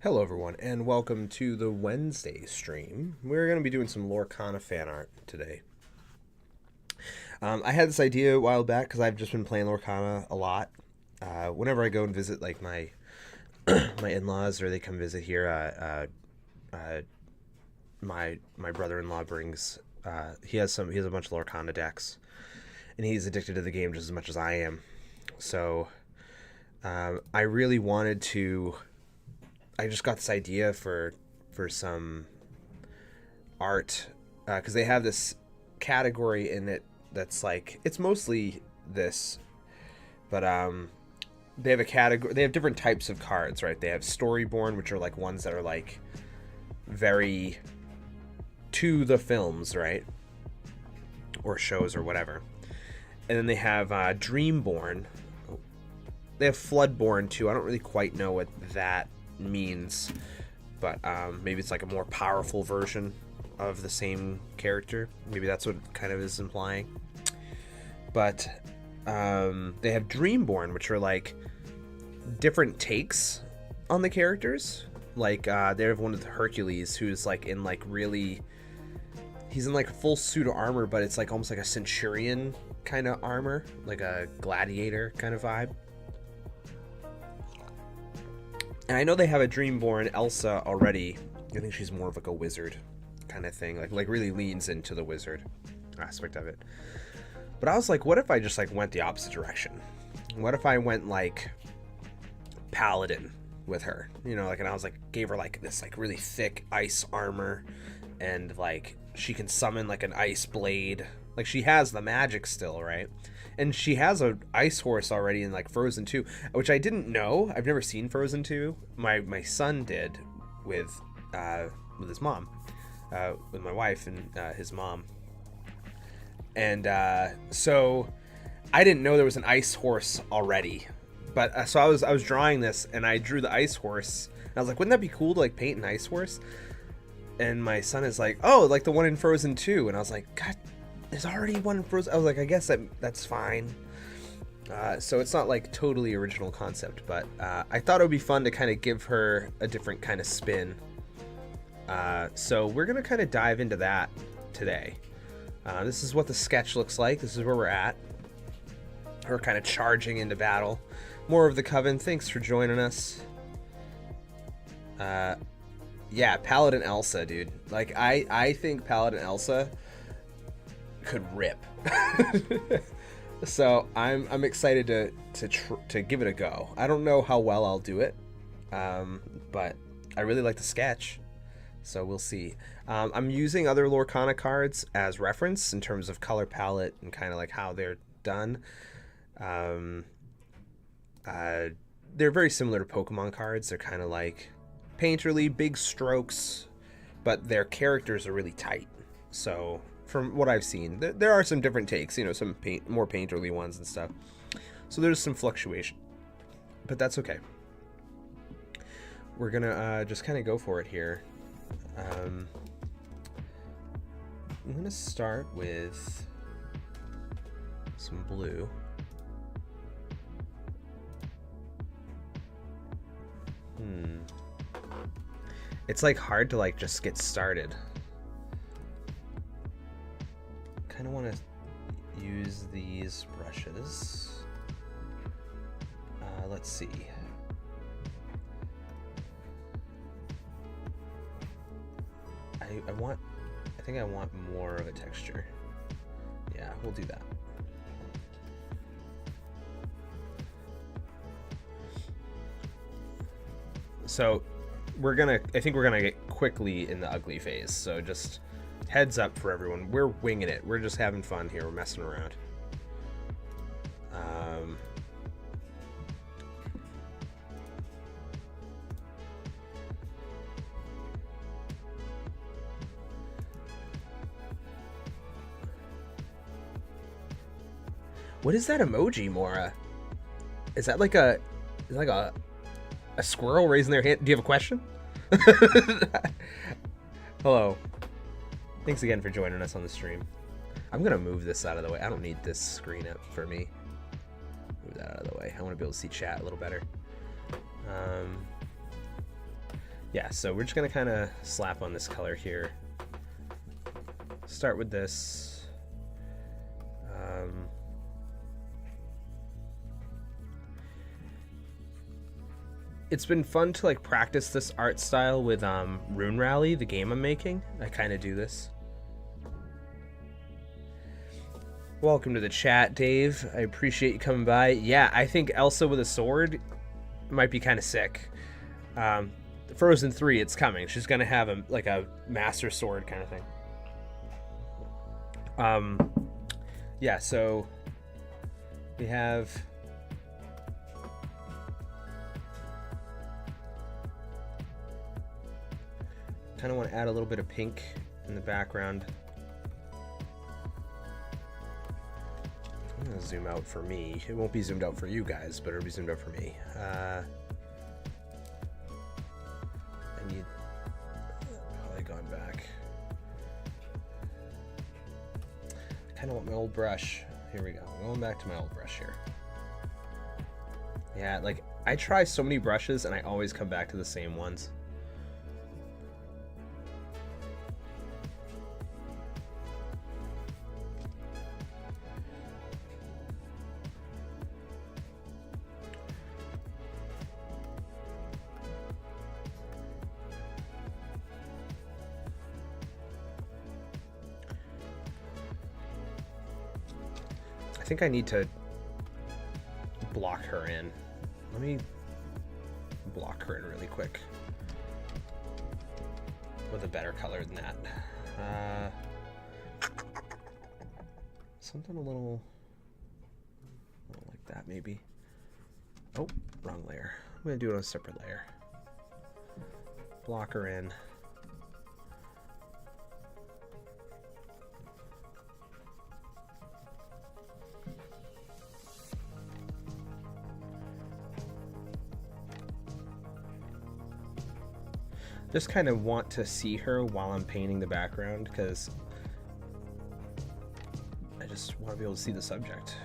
Hello everyone, and welcome to the Wednesday stream. We're going to be doing some Lorcana fan art today. I had this idea a while back because I've just been playing Lorcana a lot. Whenever I go and visit like my my in-laws or they come visit here, my brother-in-law brings he has a bunch of Lorcana decks, and he's addicted to the game just as much as I am. So I really wanted to. I just got this idea for some art because they have this category in it that's like it's mostly this, but they have a category. They have different types of cards, right? They have Storyborn, which are like ones that are like very to the films, right, or shows or whatever. And then they have Dreamborn. They have Floodborn too. I don't really quite know what that means, but maybe it's like a more powerful version of the same character. Maybe that's what it kind of is implying. But they have Dreamborn, which are like different takes on the characters. Like they have one with Hercules, who's like in like really, he's in like a full suit of armor, but it's like almost like a centurion kind of armor, like a gladiator kind of vibe. And I know they have a Dreamborn Elsa already. I think she's more of like a wizard kind of thing. Like really leans into the wizard aspect of it. But I was like, what if I just like went the opposite direction? What if I went like paladin with her? You know, like, and I was like, gave her like this like really thick ice armor, and like she can summon like an ice blade. Like she has the magic still, right? And she has a ice horse already in like Frozen 2, which I didn't know. I've never seen Frozen 2. My son did with his mom, with my wife and his mom. And so I didn't know there was an ice horse already. But so I was drawing this, and I drew the ice horse. And I was like, wouldn't that be cool to like paint an ice horse? And my son is like, oh, like the one in Frozen 2. And I was like, God, there's already one in Frozen. I was like, I guess that's fine. So it's not like totally original concept, but I thought it would be fun to kind of give her a different kind of spin. So we're going to kind of dive into that today. This is what the sketch looks like. This is where we're at. We're kind of charging into battle. More of the Coven. Thanks for joining us. Yeah, Paladin Elsa, dude. Like, I think Paladin Elsa could rip. So I'm excited to give it a go. I don't know how well I'll do it, but I really like the sketch, so we'll see. I'm using other Lorcana cards as reference in terms of color palette and kind of like how they're done. They're very similar to Pokemon cards. They're kind of like painterly, big strokes, but their characters are really tight. So from what I've seen, there are some different takes, you know, some more painterly ones and stuff. So there's some fluctuation, but that's okay. We're gonna just kind of go for it here. I'm gonna start with some blue. It's like hard to like just get started. Kind of want to use these brushes. Let's see. I think I want more of a texture. Yeah, we'll do that. So I think we're gonna get quickly in the ugly phase. So just heads up for everyone. We're winging it. We're just having fun here. We're messing around. What is that emoji, Mora? Is that like a squirrel raising their hand? Do you have a question? Hello. Thanks again for joining us on the stream. I'm gonna move this out of the way. I don't need this screen up for me. Move that out of the way. I want to be able to see chat a little better. Yeah, so we're just gonna kind of slap on this color here. Start with this. It's been fun to like practice this art style with Rune Rally, the game I'm making. I kind of do this. Welcome to the chat, Dave. I appreciate you coming by. Yeah, I think Elsa with a sword might be kind of sick. Frozen 3, it's coming. She's gonna have a master sword kind of thing. Yeah, so we have kind of want to add a little bit of pink in the background. I'm gonna zoom out for me. It won't be zoomed out for you guys, but it'll be zoomed out for me. I need probably gone back. I kind of want my old brush. Here we go. I'm going back to my old brush here. Yeah, like I try so many brushes and I always come back to the same ones. I think I need to block her in. Let me block her in really quick with a better color than that. Something a little like that maybe. Oh, wrong layer. I'm gonna do it on a separate layer. Block her in. Just kind of want to see her while I'm painting the background because I just want to be able to see the subject.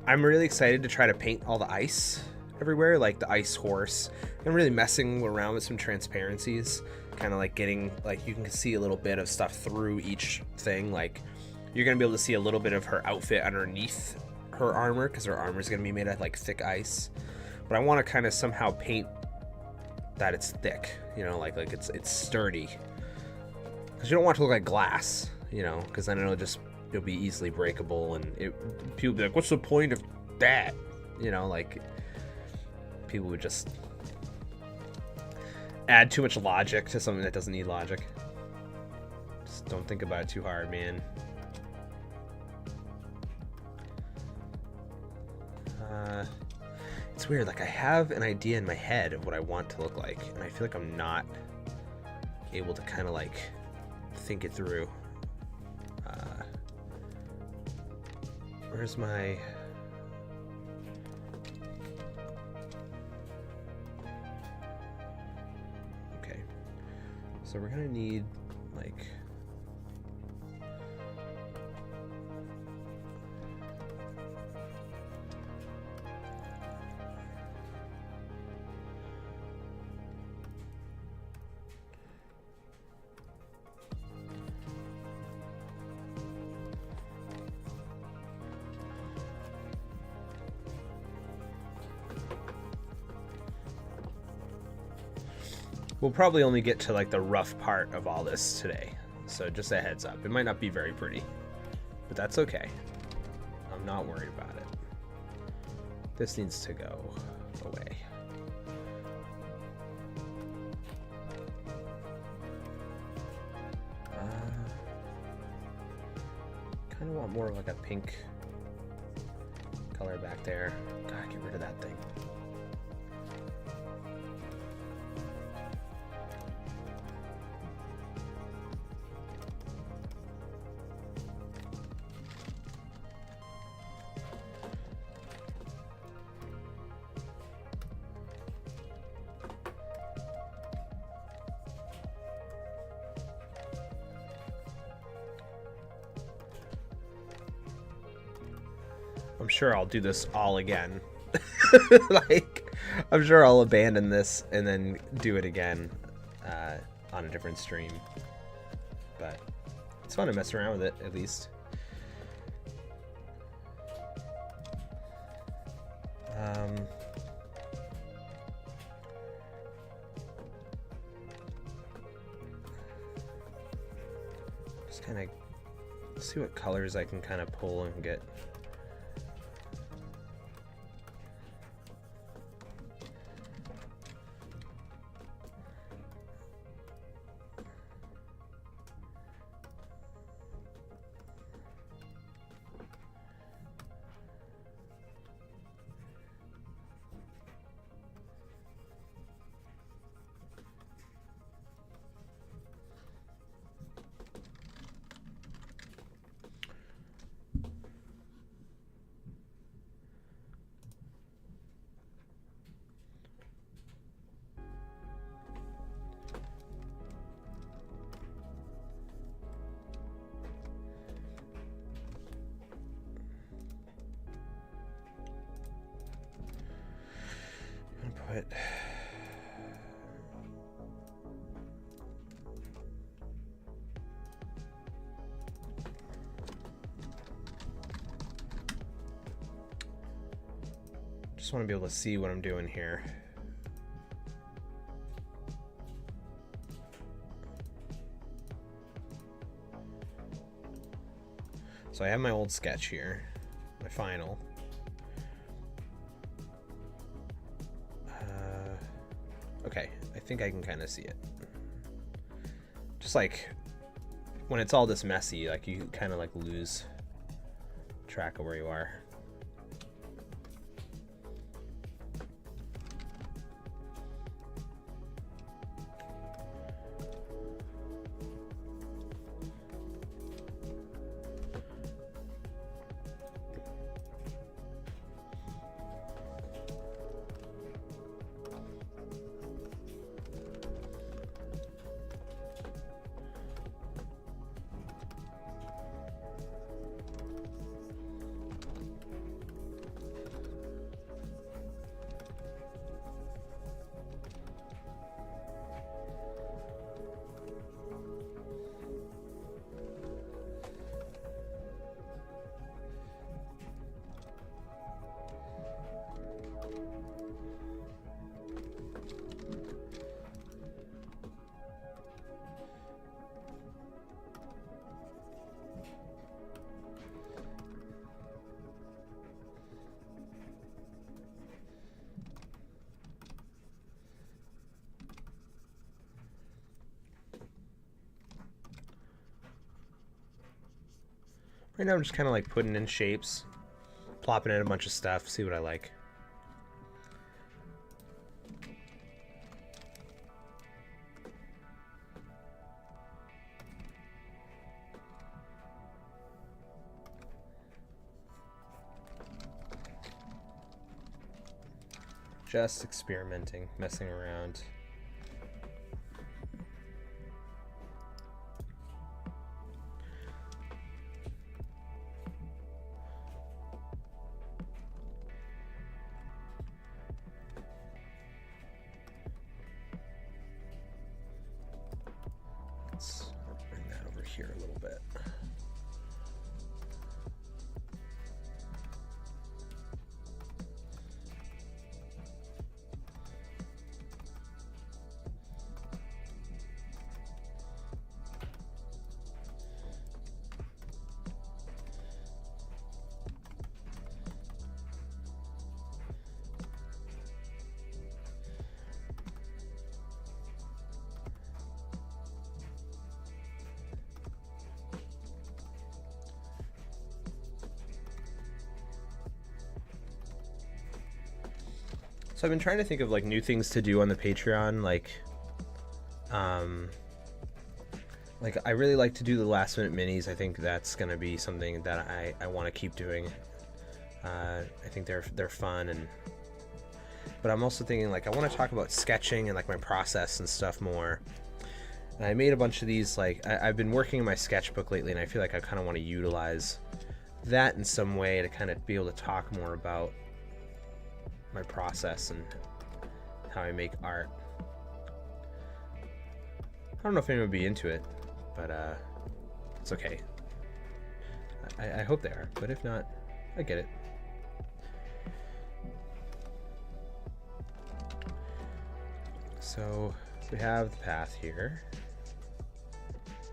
I'm really excited to try to paint all the ice everywhere, like the ice horse. I'm really messing around with some transparencies, kind of like getting, like you can see a little bit of stuff through each thing. Like you're gonna be able to see a little bit of her outfit underneath her armor because her armor is gonna be made of like thick ice. But I want to kind of somehow paint that it's thick, you know, like it's sturdy, because you don't want it to look like glass, you know, because then it'll be easily breakable, and people be like, what's the point of that, you know, like people would just add too much logic to something that doesn't need logic. Just don't think about it too hard, man. It's weird, like I have an idea in my head of what I want to look like, and I feel like I'm not able to kind of like think it through. Where's my... Okay, so we're gonna need like we'll probably only get to like the rough part of all this today, so just a heads up. It might not be very pretty, but that's okay. I'm not worried about it. This needs to go away. Kind of want more of like a pink color back there. God, get rid of that thing. I'm sure I'll do this all again. Like, I'm sure I'll abandon this and then do it again on a different stream. But it's fun to mess around with it, at least. Just kind of see what colors I can kind of pull and get. Put just want to be able to see what I'm doing here. So I have my old sketch here, my final. Okay, I think I can kind of see it. Just like when it's all this messy, like you kind of like lose track of where you are. Right now I'm just kind of like putting in shapes, plopping in a bunch of stuff, see what I like. Just experimenting, messing around. Let's bring that over here a little bit. So I've been trying to think of like new things to do on the Patreon, like I really like to do the last minute minis. I think that's gonna be something that I want to keep doing. I think they're fun, but I'm also thinking like I want to talk about sketching and like my process and stuff more. And I made a bunch of these, like I've been working in my sketchbook lately, and I feel like I kind of want to utilize that in some way to kind of be able to talk more about my process and how I make art. I don't know if anyone would be into it, but it's okay. I hope they are, but if not, I get it. So we have the path here.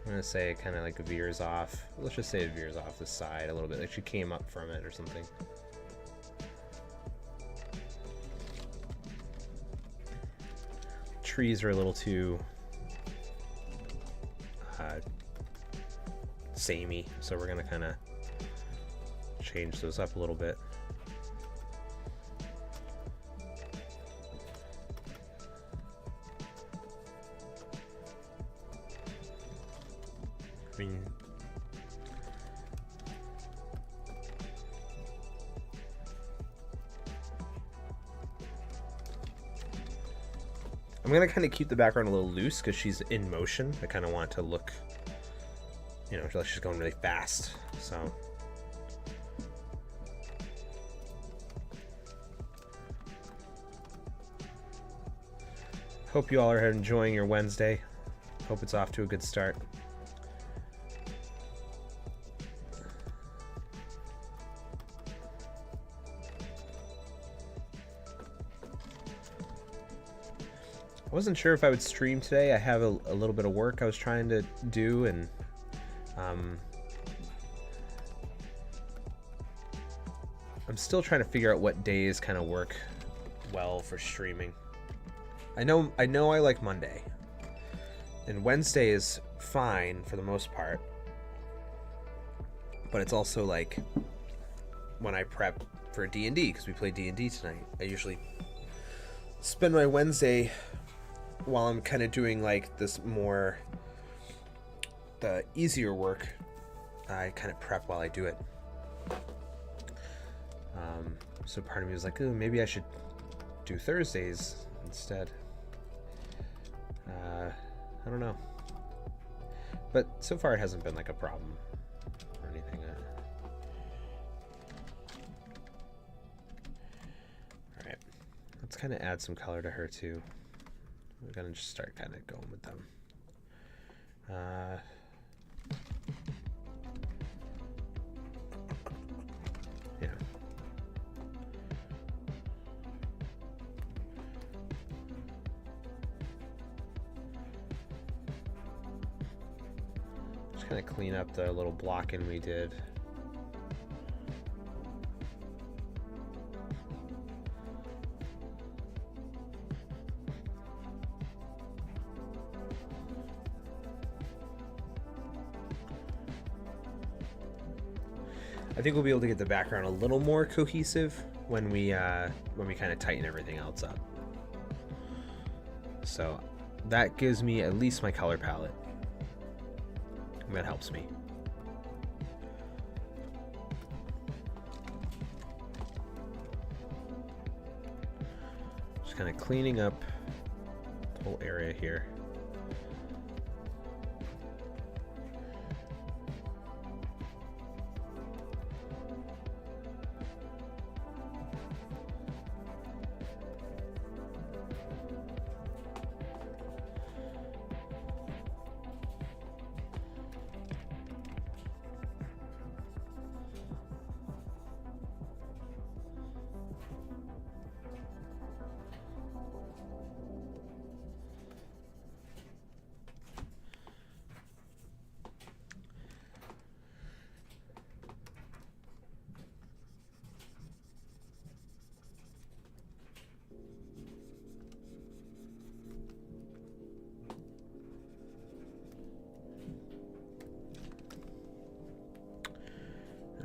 I'm gonna say it kind of like veers off. Let's just say it veers off the side a little bit, like she came up from it or something. Trees are a little too samey, so we're gonna kind of change those up a little bit. I mean, I'm gonna kind of keep the background a little loose because she's in motion. I kind of want it to look, you know, like she's going really fast. So hope you all are enjoying your Wednesday. Hope it's off to a good start. I wasn't sure if I would stream today. I have a little bit of work I was trying to do, and I'm still trying to figure out what days kind of work well for streaming. I know I like Monday, and Wednesday is fine for the most part, but it's also like when I prep for D&D, because we play D&D tonight. I usually spend my Wednesday while I'm kind of doing like this more the easier work. I kind of prep while I do it. So part of me was like, oh, maybe I should do Thursdays instead. I don't know, but so far it hasn't been like a problem or anything. All right, let's kind of add some color to her too. We're gonna just start kind of going with them. Yeah. Just kind of clean up the little blocking we did. I think we'll be able to get the background a little more cohesive when we kind of tighten everything else up. So that gives me at least my color palette. And that helps me. Just kind of cleaning up the whole area here.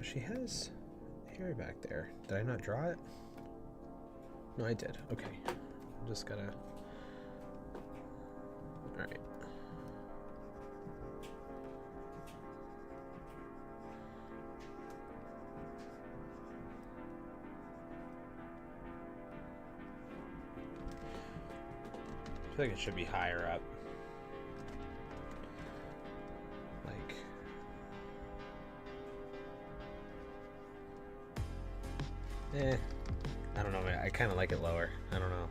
She has hair back there. Did I not draw it? No, I did. Okay. I'm just gotta... Alright. I feel like it should be higher up. Like... I don't know. I kind of like it lower. I don't know.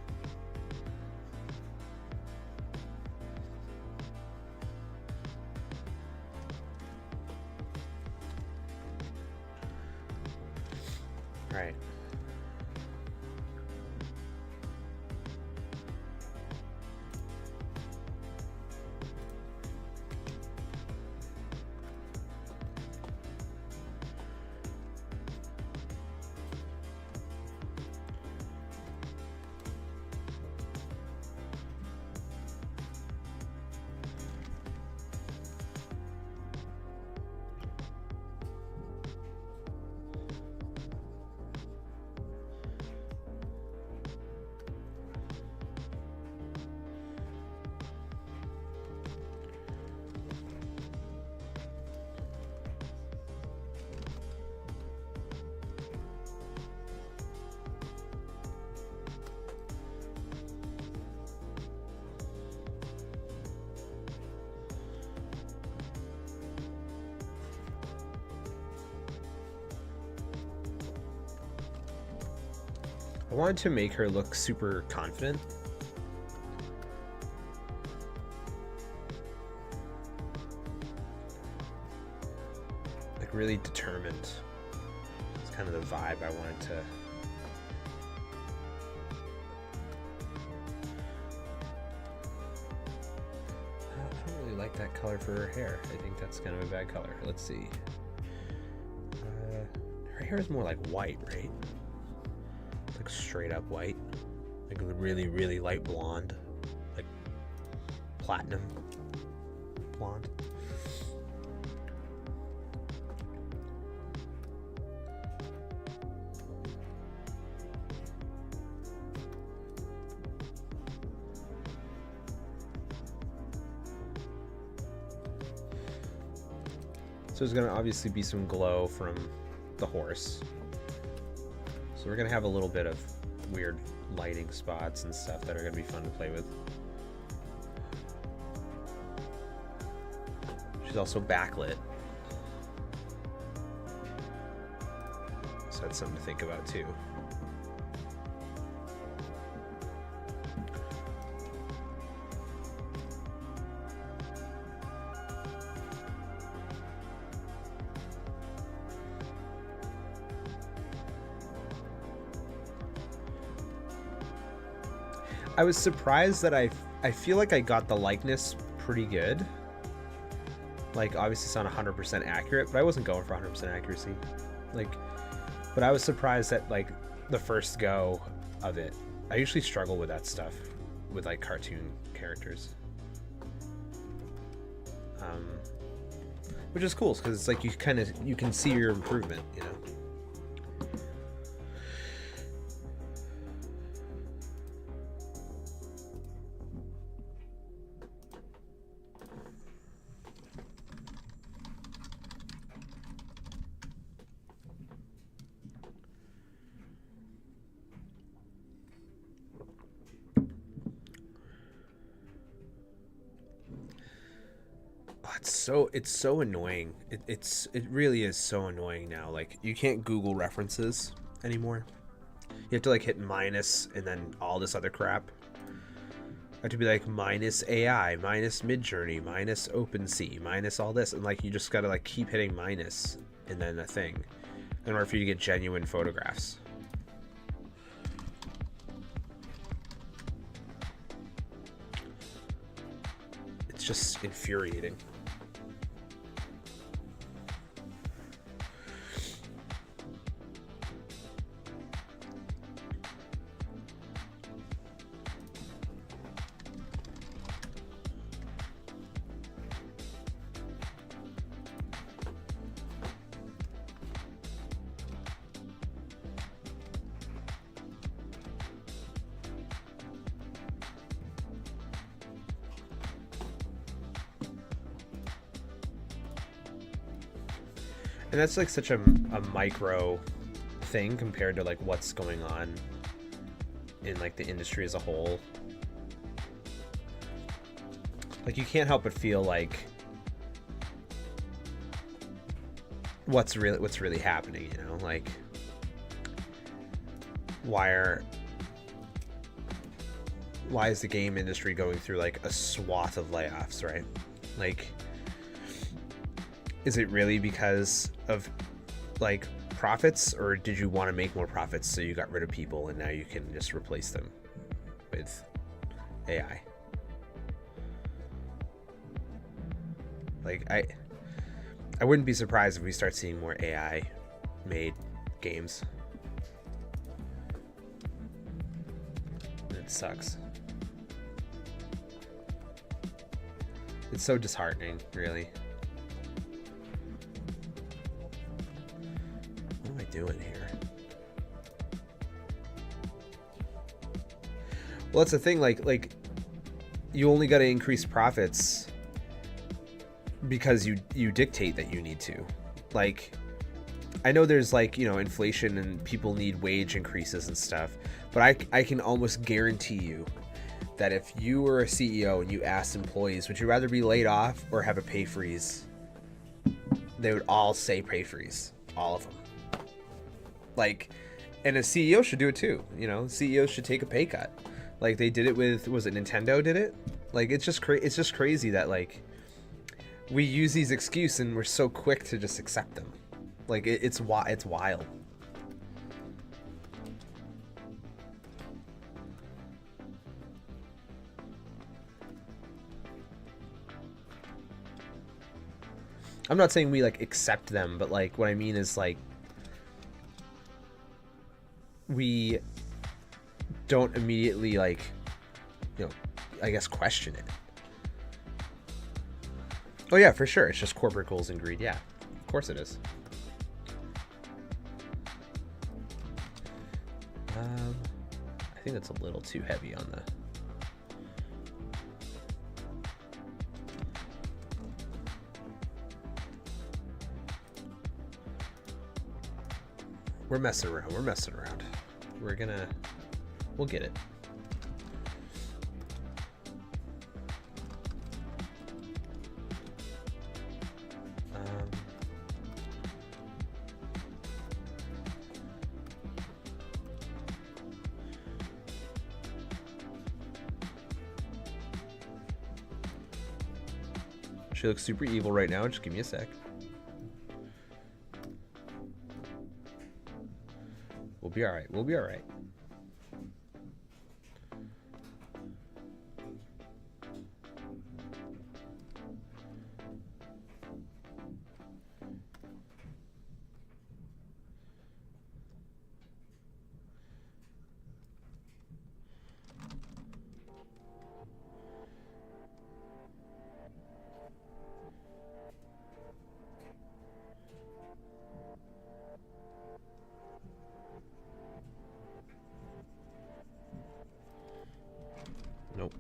All right. I wanted to make her look super confident. Like really determined. It's kind of the vibe I wanted to. I don't really like that color for her hair. I think that's kind of a bad color. Let's see. Her hair is more like white, right? Like straight up white, like really, really light blonde, like platinum blonde. So there's gonna obviously be some glow from the horse. So we're going to have a little bit of weird lighting spots and stuff that are going to be fun to play with. She's also backlit. So that's something to think about too. I was surprised that I feel like I got the likeness pretty good. Like, obviously it's not 100% accurate, but I wasn't going for 100% accuracy. Like, but I was surprised that, like, the first go of it. I usually struggle with that stuff with, like, cartoon characters. Which is cool, because it's like you can see your improvement, you know? It's so annoying. It really is so annoying now. Like, you can't Google references anymore. You have to like hit minus and then all this other crap. I have to be like minus AI, minus Midjourney, minus OpenSea, minus all this, and like you just gotta like keep hitting minus and then a thing in order for you to get genuine photographs. It's just infuriating. And that's like such a micro thing compared to like what's going on in like the industry as a whole. Like, you can't help but feel like what's really happening, you know? Like, why is the game industry going through like a swath of layoffs, right? Like, is it really because of like profits, or did you want to make more profits so you got rid of people and now you can just replace them with AI? Like, I wouldn't be surprised if we start seeing more AI made games. It sucks. It's so disheartening, really. What am I doing here? Well, that's the thing, like you only got to increase profits because you dictate that you need to. Like, I know there's like, you know, inflation and people need wage increases and stuff, but I can almost guarantee you that if you were a CEO and you asked employees, would you rather be laid off or have a pay freeze, they would all say pay freeze, all of them. Like, and a CEO should do it too. You know, CEOs should take a pay cut. Like they did it with, was it Nintendo did it? Like, it's just crazy that like we use these excuses and we're so quick to just accept them. Like it's wild. I'm not saying we like accept them, but like what I mean is like we don't immediately like, you know, I guess question it. Oh yeah, for sure. It's just corporate goals and greed. Yeah, of course it is. I think that's a little too heavy on the... We're messing around. We'll get it. She looks super evil right now. Just give me a sec. We'll be all right. We'll be all right. Nope.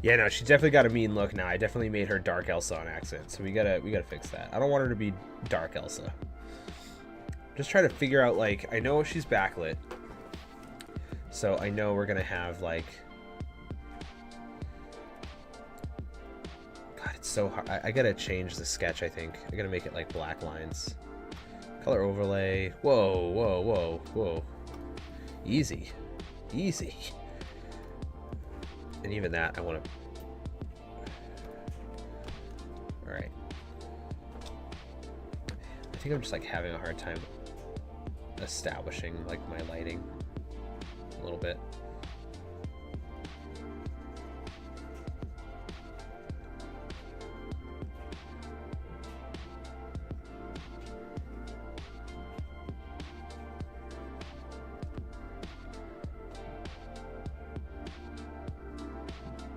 Yeah, no, she's definitely got a mean look now. I definitely made her Dark Elsa on accident, so we gotta fix that. I don't want her to be Dark Elsa. Just try to figure out, like, I know she's backlit, so I know we're gonna have like, God, it's so hard. I gotta change the sketch. I think I gotta make it like black lines, color overlay. Whoa, whoa, whoa, whoa, easy, easy. And even that, I want to... Alright. I think I'm just like having a hard time establishing like my lighting a little bit.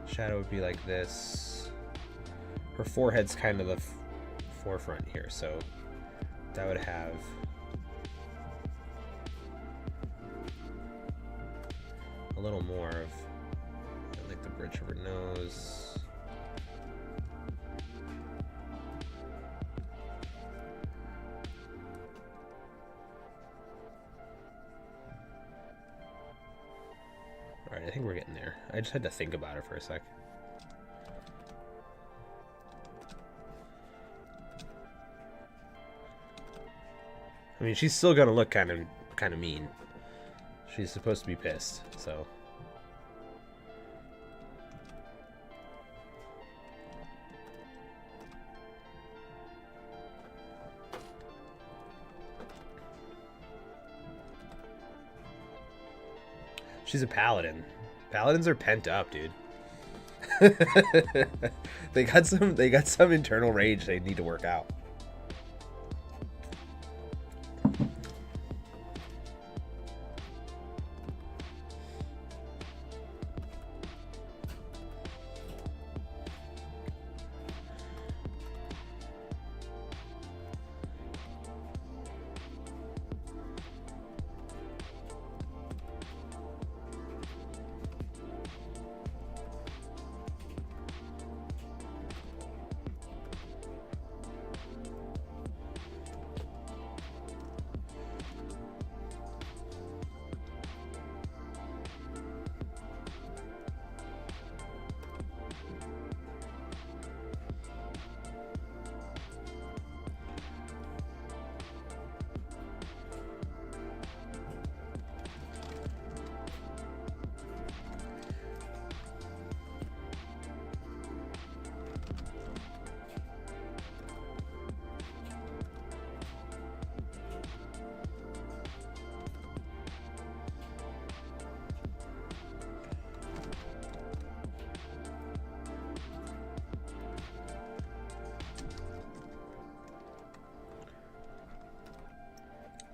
Shadow would be like this. her forehead's kind of the forefront here, so that would have a little more of like the bridge of her nose. All right, I think we're getting there. I just had to think about it for a sec. I mean, she's still gonna look kind of mean. She's supposed to be pissed, so. She's a paladin. Paladins are pent up, dude. They got some internal rage they need to work out.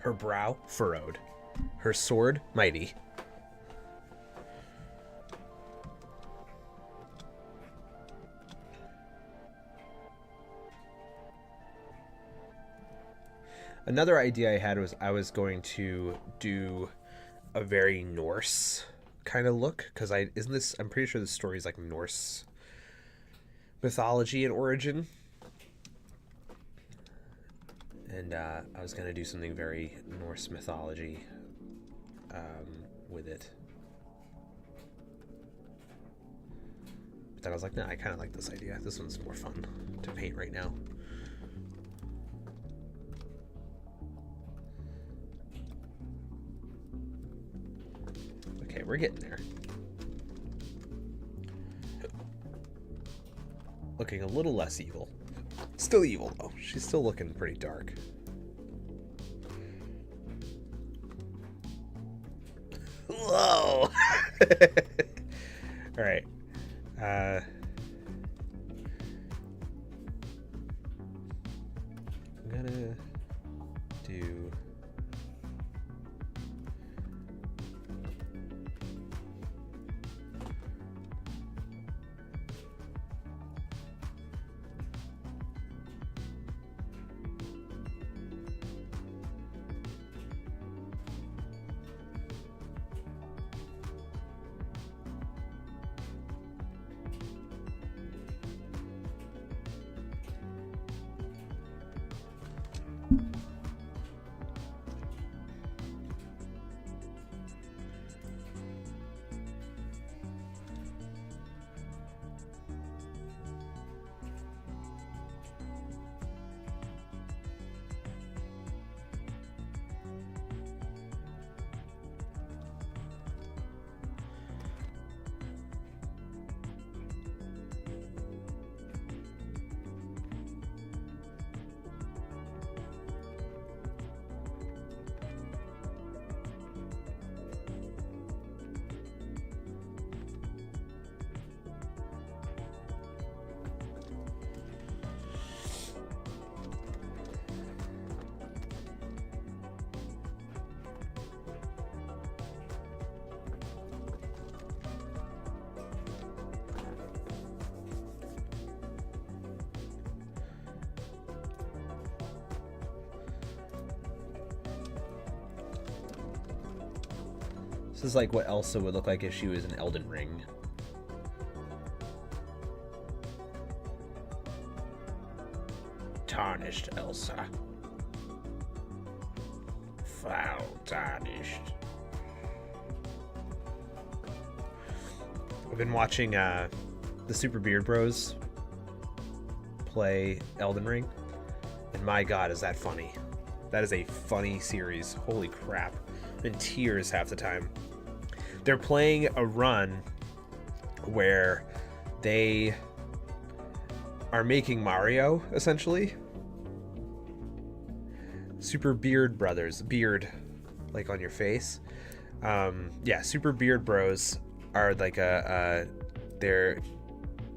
Her brow furrowed, her sword mighty. Another idea I had was I was going to do a very Norse kind of look, because I'm pretty sure the story is like Norse mythology and origin. And I was going to do something very Norse mythology with it. But then I was like, nah, I kind of like this idea. This one's more fun to paint right now. Okay, we're getting there. Looking a little less evil. Still evil, though. She's still looking pretty dark. Whoa! All right. I'm gonna do... This is like what Elsa would look like if she was in Elden Ring. Tarnished Elsa. Foul tarnished. I've been watching the Super Beard Bros play Elden Ring, and my god, is that funny. That is a funny series. Holy crap. I'm in tears half the time. They're playing a run where they are making Mario, essentially. Super Beard Brothers. Beard, like on your face. Yeah, Super Beard Bros are like they're,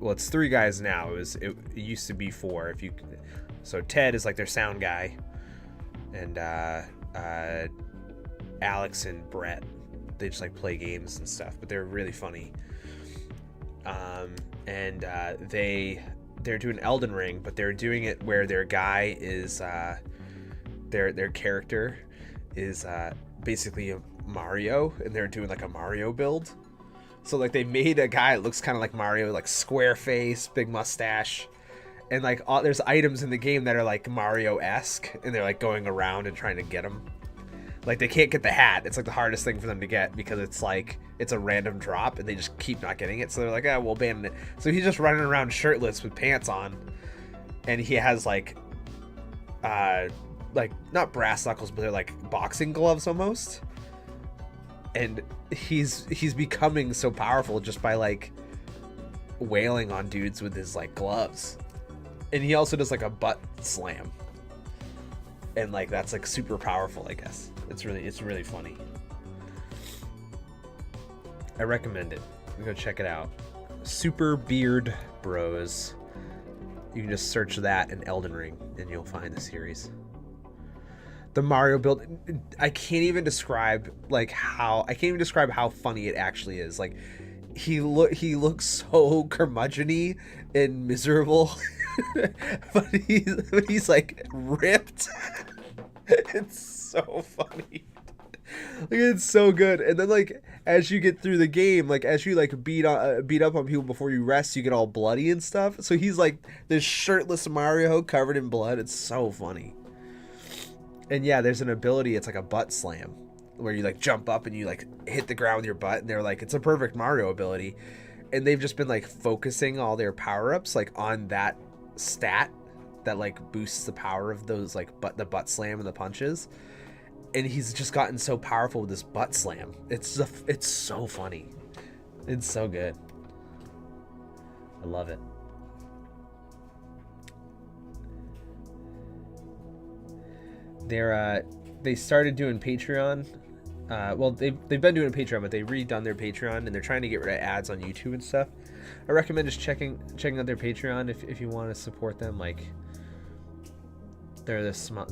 well, it's 3 guys now. It used to be 4. So Ted is like their sound guy, and Alex and Brett, they just like play games and stuff, but they're really funny. And they're doing Elden Ring, but they're doing it where their guy is their character is basically a Mario, and they're doing like a Mario build. So like they made a guy that looks kind of like Mario, like square face, big mustache, and like there's items in the game that are like Mario-esque, and they're like going around and trying to get them. Like they can't get the hat. It's like the hardest thing for them to get because it's like it's a random drop and they just keep not getting it. So they're like, ah, we'll abandon it. So he's just running around shirtless with pants on, and he has like not brass knuckles, but they're like boxing gloves almost. And he's becoming so powerful just by like wailing on dudes with his like gloves. And he also does like a butt slam. And like that's like super powerful, I guess. It's really funny. I recommend it. Go check it out. Super Beard Bros. You can just search that in Elden Ring and you'll find the series. The Mario build, I can't even describe how funny it actually is. Like he looks so curmudgeon-y and miserable, but he's like ripped. It's so funny. Like it's so good. And then like as you get through the game, like as you like beat up on people before you rest, you get all bloody and stuff. So he's like this shirtless Mario covered in blood. It's so funny. And yeah, there's an ability, it's like a butt slam, where you like jump up and you like hit the ground with your butt, and they're like, it's a perfect Mario ability. And they've just been like focusing all their power-ups like on that stat that like boosts the power of those like the butt slam and the punches. And he's just gotten so powerful with this butt slam. It's so funny. It's so good. I love it. They started doing Patreon. Well, they've been doing Patreon, but they redone their Patreon, and they're trying to get rid of ads on YouTube and stuff. I recommend just checking out their Patreon if you want to support them. Like they're small.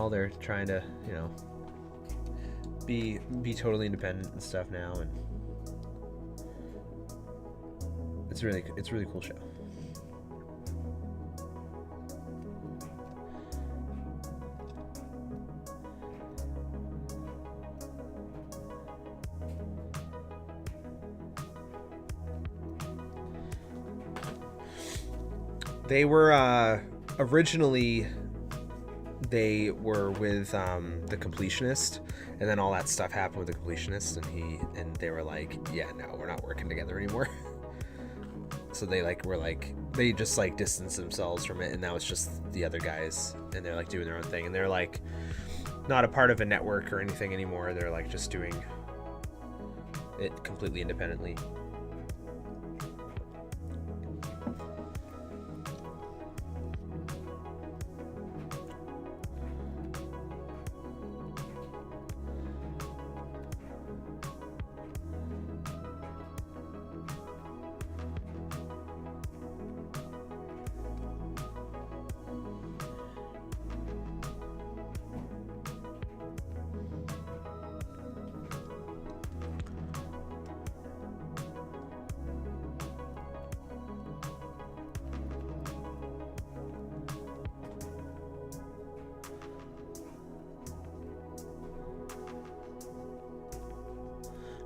They're trying to, you know, be totally independent and stuff now, and it's a really cool show. They were originally they were with the Completionist, and then all that stuff happened with the Completionist, and they were like, yeah, no, we're not working together anymore. So they they just like distanced themselves from it, and now it's just the other guys, and they're like doing their own thing, and they're like not a part of a network or anything anymore. They're like just doing it completely independently.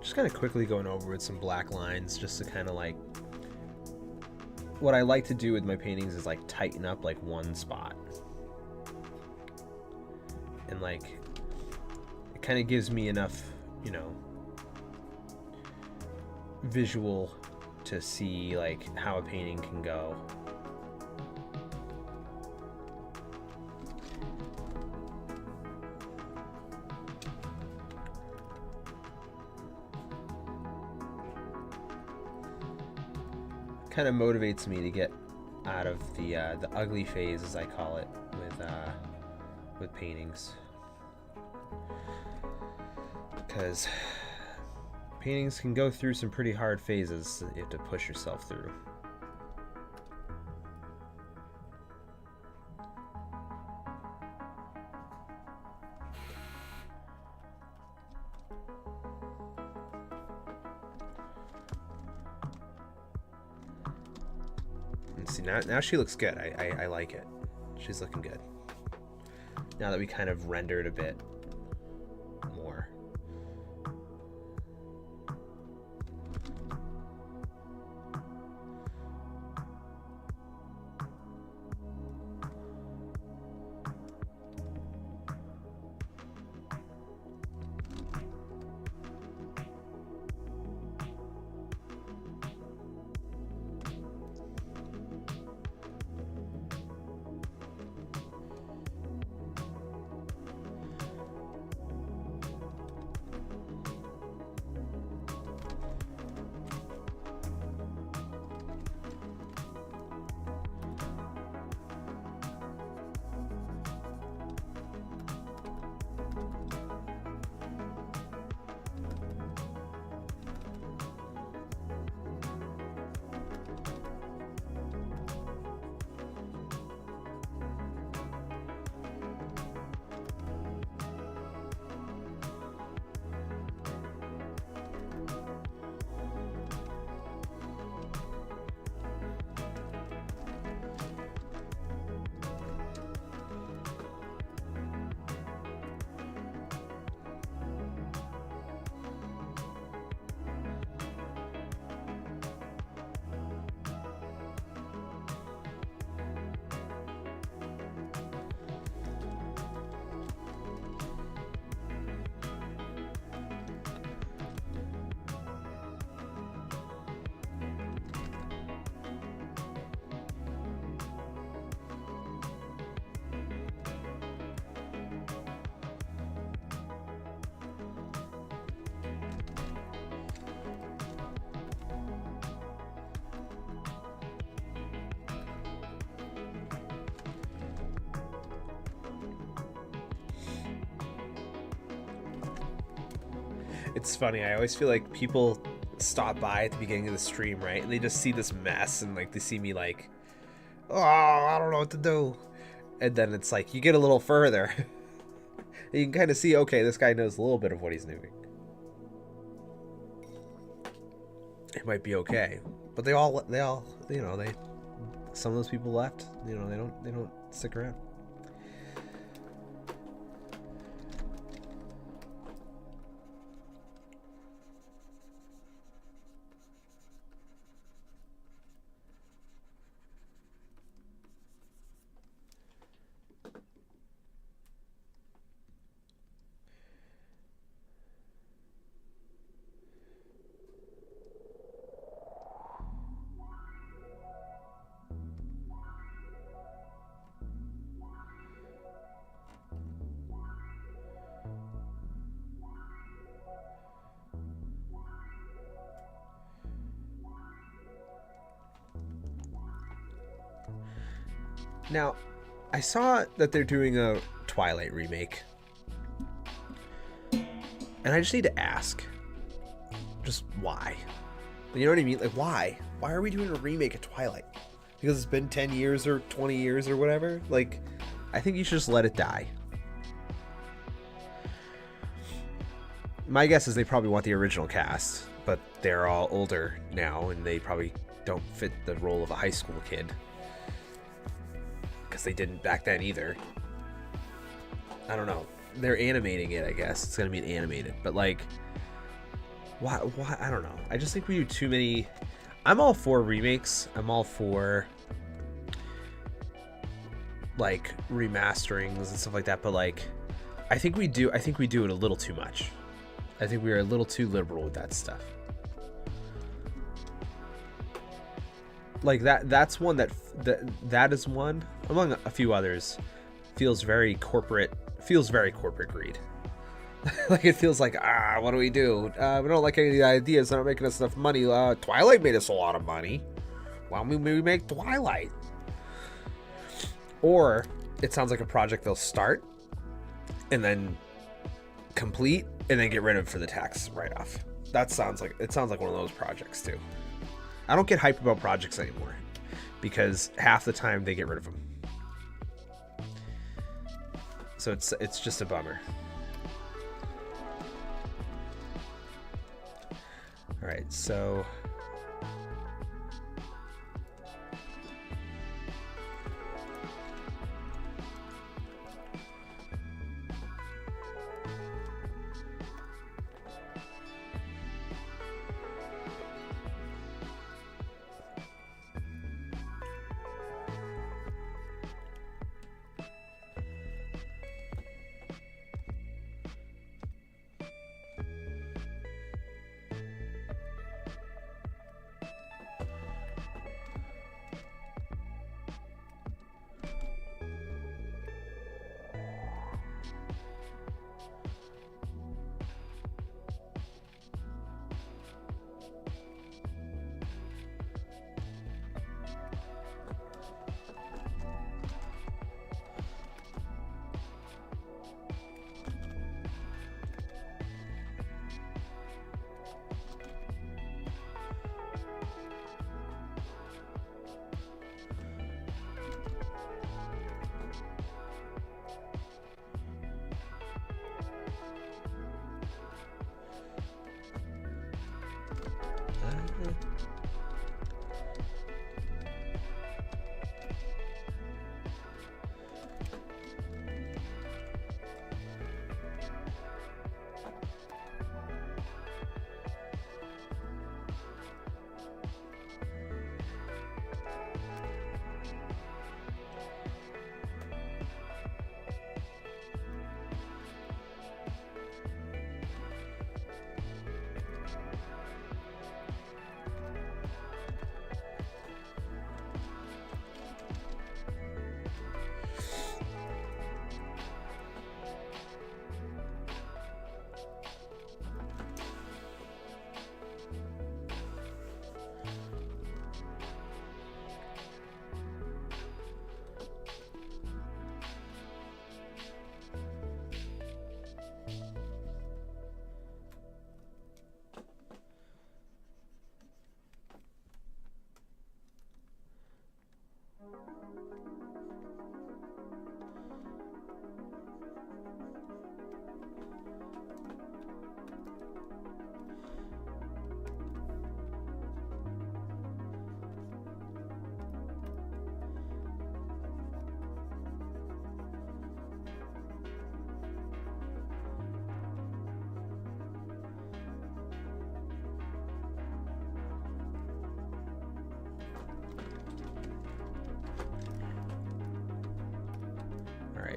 Just kind of quickly going over with some black lines just to kind of like, what I like to do with my paintings is like tighten up like one spot. And like, it kind of gives me enough, you know, visual to see like how a painting can go. Kind of motivates me to get out of the ugly phase, as I call it, with paintings, because paintings can go through some pretty hard phases that you have to push yourself through. And see, now she looks good. I like it. She's looking good. Now that we kind of rendered a bit more. It's funny, I always feel like people stop by at the beginning of the stream, right? And they just see this mess and like they see me like, oh, I don't know what to do. And then it's like you get a little further. And you can kind of see, okay, this guy knows a little bit of what he's doing. It might be okay. But they all, you know, some of those people left, you know, they don't stick around. Now, I saw that they're doing a Twilight remake. And I just need to ask. Just why? You know what I mean? Like, why? Why are we doing a remake of Twilight? Because it's been 10 years or 20 years or whatever? Like, I think you should just let it die. My guess is they probably want the original cast, but they're all older now, and they probably don't fit the role of a high school kid. Because they didn't back then either. I don't know. They're animating it, I guess. It's going to be animated. But, like, Why? I don't know. I just think we do too many. I'm all for remakes. I'm all for like remasterings and stuff like that. But like, I think we do it a little too much. I think we are a little too liberal with that stuff. Like that's one that is one among a few others feels very corporate greed. Like it feels like, what do? We don't like any of the ideas. They're not making us enough money. Twilight made us a lot of money. Why don't we maybe make Twilight? Or it sounds like a project they'll start and then complete and then get rid of for the tax write-off. It sounds like one of those projects too. I don't get hyped about projects anymore because half the time they get rid of them. So it's just a bummer. All right, so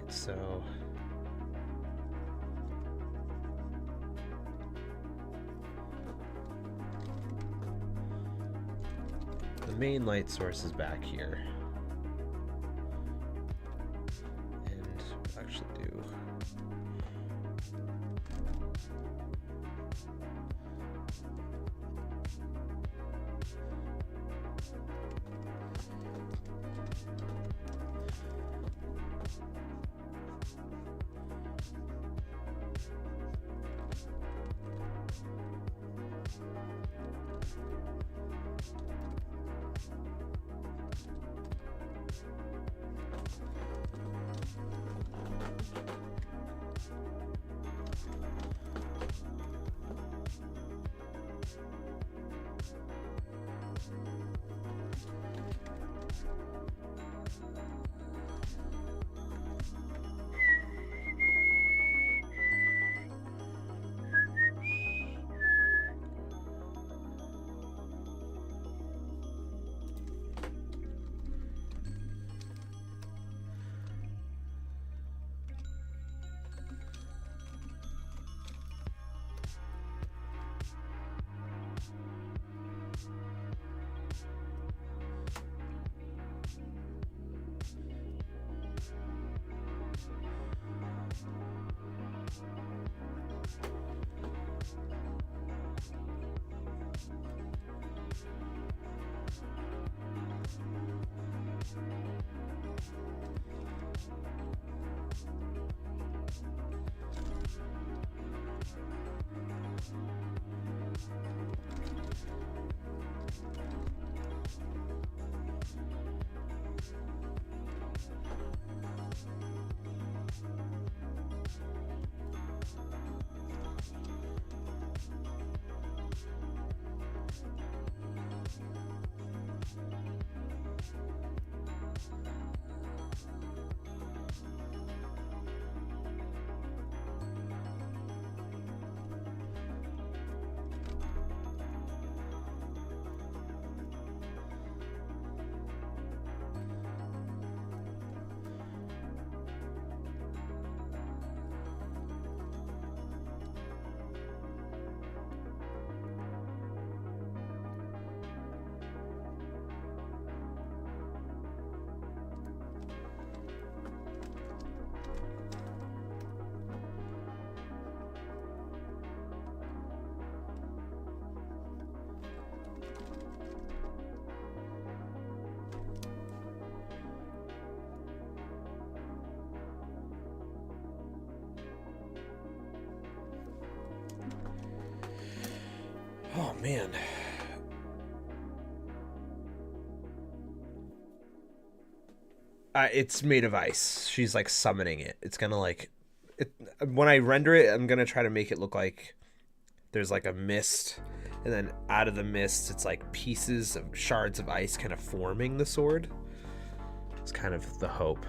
So the main light source is back here, and we'll actually do Oh man. It's made of ice. She's like summoning it. It's gonna like it, when I render it, I'm gonna try to make it look like there's like a mist, and then out of the mist, it's like pieces of shards of ice kind of forming the sword. It's kind of the hope.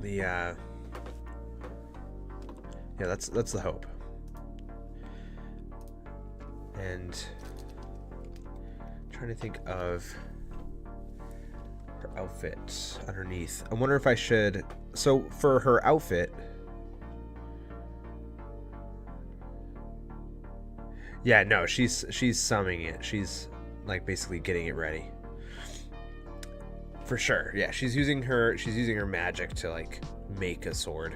Yeah, that's the hope. And I'm trying to think of her outfit underneath. I wonder if I should. So for her outfit, yeah, no, she's summoning it. She's like basically getting it ready. For sure, yeah. She's using her magic to like make a sword.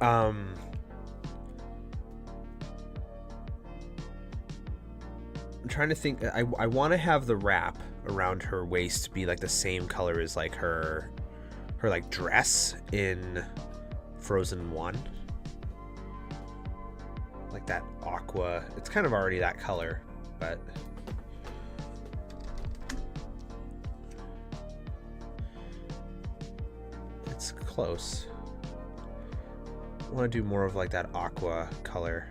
I'm trying to think. I want to have the wrap around her waist be like the same color as like her like dress in Frozen 1. Like that aqua. It's kind of already that color, but it's close. I want to do more of like that aqua color.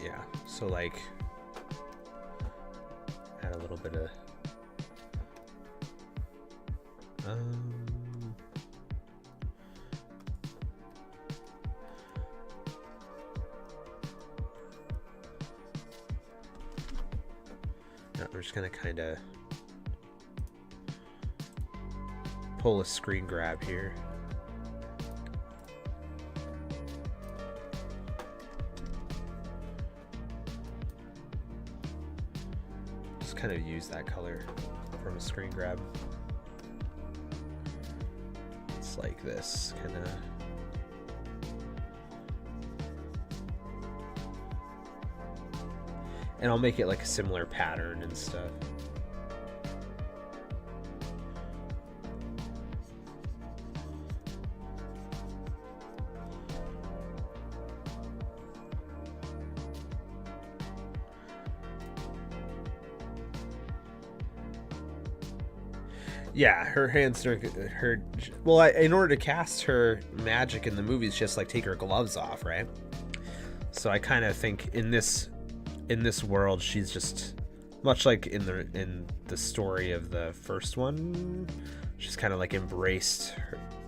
Yeah, so like add a little bit of no, we're just gonna kind of pull a screen grab here. Just kind of use that color from a screen grab. It's like this kind of. And I'll make it like a similar pattern and stuff. Yeah, her hands are her. Well, in order to cast her magic in the movies, she has to like take her gloves off, right? So I kind of think in this world, she's just much like in the story of the first one. She's kind of like embraced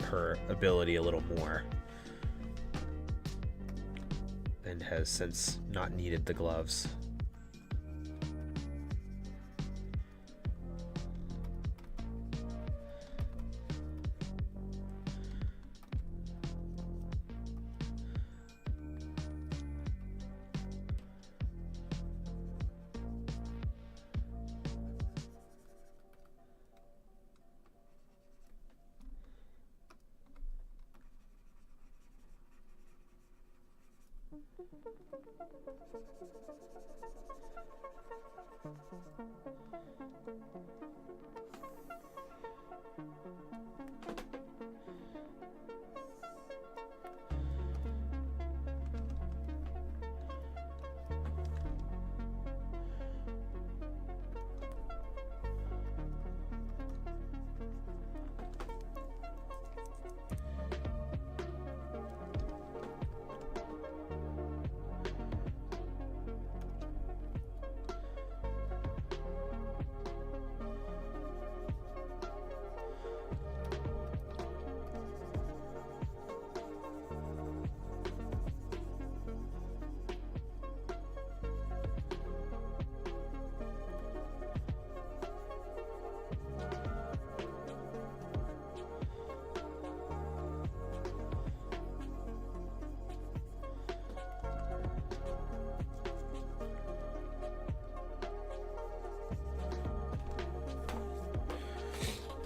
her ability a little more, and has since not needed the gloves.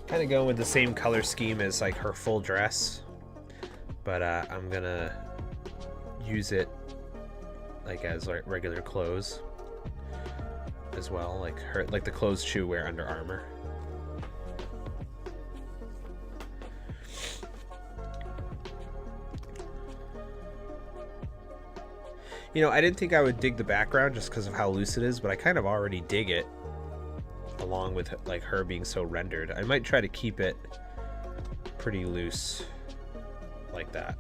Kind of going with the same color scheme as like her full dress, but I'm gonna use it like as like regular clothes, as well, like her, like the clothes she wear under armor. You know, I didn't think I would dig the background just because of how loose it is, but I kind of already dig it, along with like her being so rendered. I might try to keep it pretty loose like that.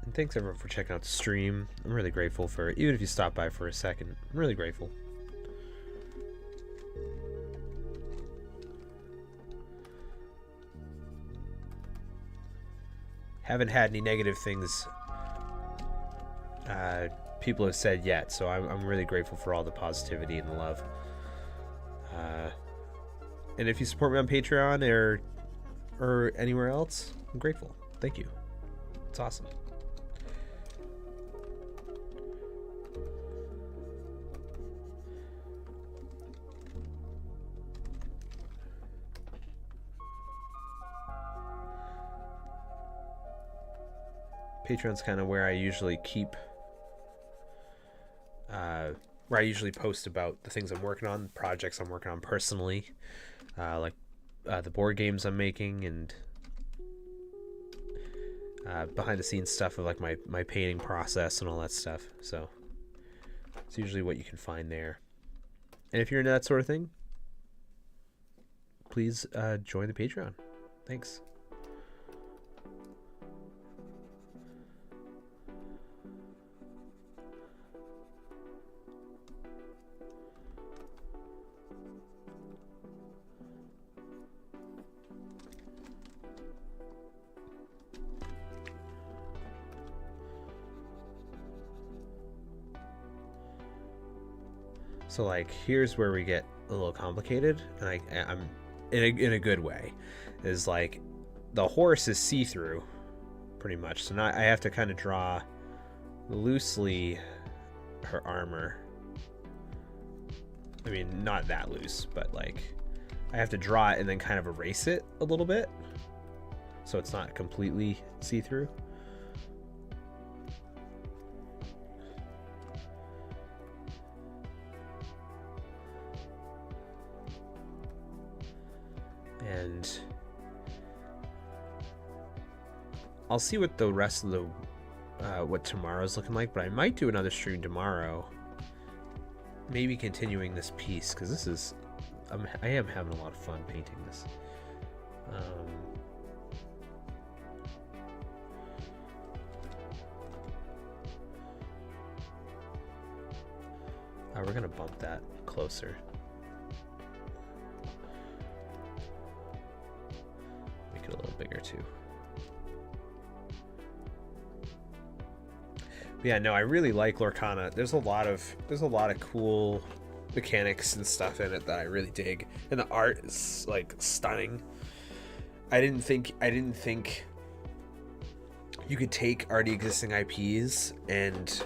And thanks everyone for checking out the stream. I'm really grateful for it. Even if you stop by for a second, I'm really grateful. Haven't had any negative things people have said yet, so I'm really grateful for all the positivity and the love. And if you support me on Patreon or anywhere else, I'm grateful. Thank you. It's awesome. Patreon's kind of where I usually keep, where I usually post about the things I'm working on, projects I'm working on personally, like the board games I'm making, and behind the scenes stuff of like my painting process and all that stuff. So it's usually what you can find there. And if you're into that sort of thing, please join the Patreon. Thanks. So like here's where we get a little complicated, and I'm in a good way, is like the horse is see-through pretty much, so now I have to kind of draw loosely her armor. I mean, not that loose, but like I have to draw it and then kind of erase it a little bit so it's not completely see-through. And I'll see what the rest of the what tomorrow's looking like, but I might do another stream tomorrow, maybe continuing this piece, because this is I am having a lot of fun painting this. We're gonna bump that closer. Make it a little bigger too. But yeah, no, I really like Lorcana. There's a lot of cool mechanics and stuff in it that I really dig, and the art is like stunning. I didn't think you could take already existing IPs and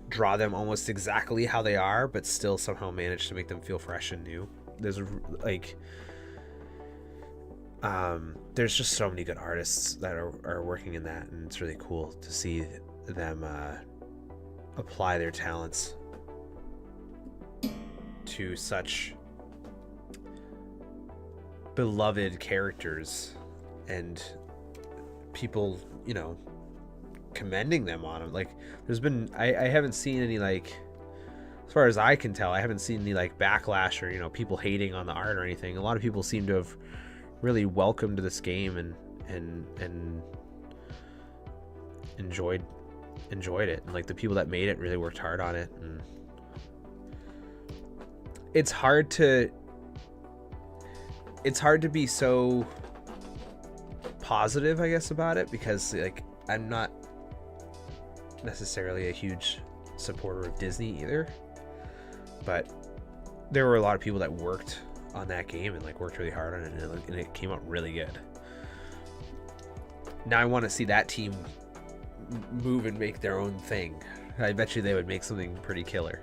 draw them almost exactly how they are, but still somehow manage to make them feel fresh and new. There's like there's just so many good artists that are working in that, and it's really cool to see them apply their talents to such beloved characters and people, you know, commending them on them. Like there's been I haven't seen any, like, as far as I can tell, I haven't seen any like backlash or, you know, people hating on the art or anything. A lot of people seem to have really welcomed this game and enjoyed it, and like the people that made it really worked hard on it. And it's hard to be so positive, I guess, about it, because like I'm not necessarily a huge supporter of Disney either, but there were a lot of people that worked on that game and like worked really hard on it, and it came out really good. Now I want to see that team move and make their own thing. I bet you they would make something pretty killer.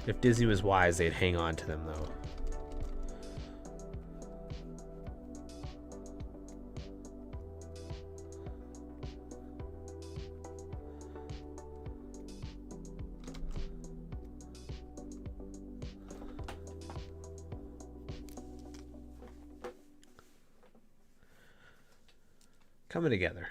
If Disney was wise, they'd hang on to them, though. Coming together.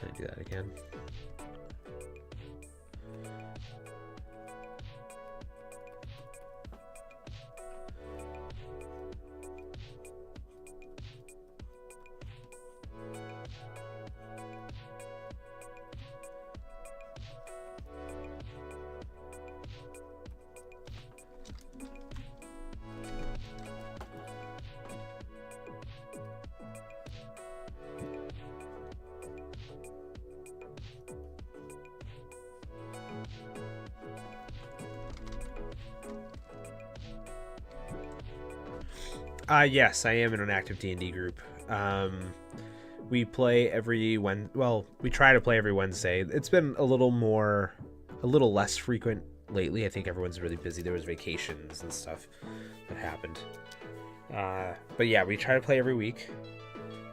Can I do that again? Yes, I am in an active D&D group. We play every we try to play every Wednesday. It's been a little less frequent lately. I think everyone's really busy. There was vacations and stuff that happened. But yeah, we try to play every week.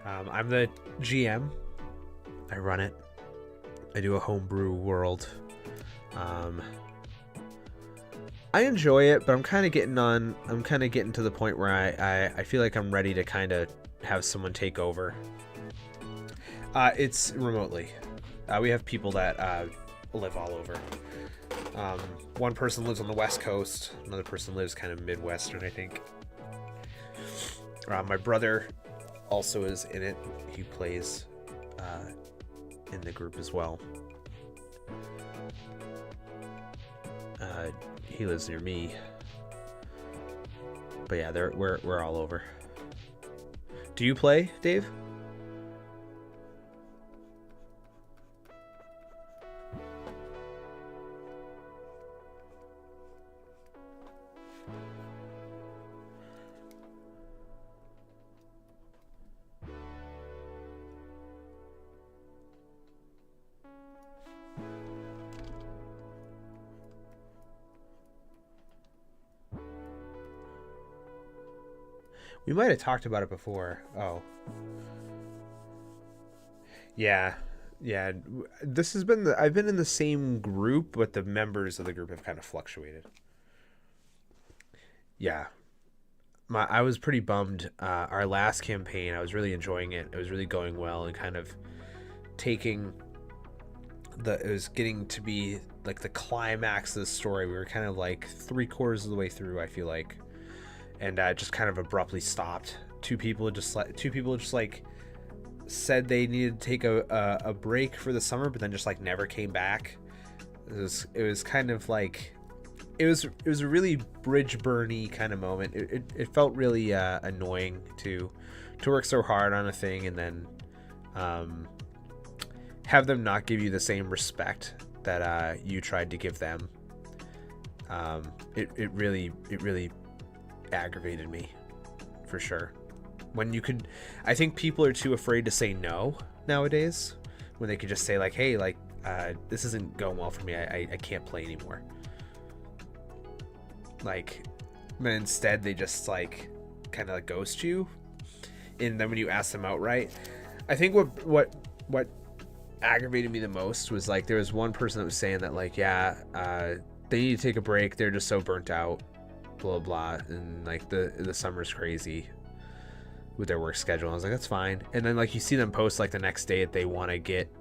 I'm the GM. I run it. I do a homebrew world. I enjoy it, but I'm kind of getting to the point where I feel like I'm ready to kind of have someone take over. It's remotely. We have people that live all over. One person lives on the West Coast. Another person lives kind of Midwestern, I think. My brother also is in it. He plays in the group as well. He lives near me, but yeah, we're all over. Do you play, Dave? We might have talked about it before. Oh. Yeah. This has been I've been in the same group, but the members of the group have kind of fluctuated. Yeah. I was pretty bummed. Our last campaign, I was really enjoying it. It was really going well and kind of taking it was getting to be like the climax of the story. We were kind of like 3/4 of the way through, I feel like. And just kind of abruptly stopped. Two people just like said they needed to take a break for the summer, but then just like never came back. It was kind of like it was a really bridge burny kind of moment. It felt really annoying to work so hard on a thing and then have them not give you the same respect that you tried to give them. It really aggravated me, for sure. when you could, I think people are too afraid to say no nowadays, when they could just say like, hey, like, this isn't going well for me. I can't play anymore. Like, but instead they just like kind of like ghost you. And then when you ask them outright, I think what aggravated me the most was like, there was one person that was saying that like, yeah, they need to take a break. They're just so burnt out, blah, blah. And like the summer's crazy with their work schedule. I was like, that's fine. And then like you see them post like the next day that they want to get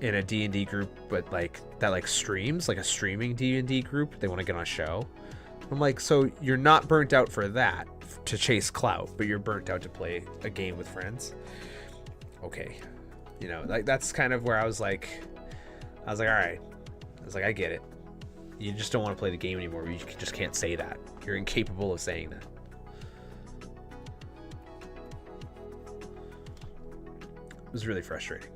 in a D&D group, but like that like streams, like a streaming D&D group. They want to get on a show. I'm like, so you're not burnt out for that, to chase clout, but you're burnt out to play a game with friends. Okay. You know, like that's kind of where I was like, all right. I was like, I get it. You just don't want to play the game anymore. You just can't say that. You're incapable of saying that. It was really frustrating.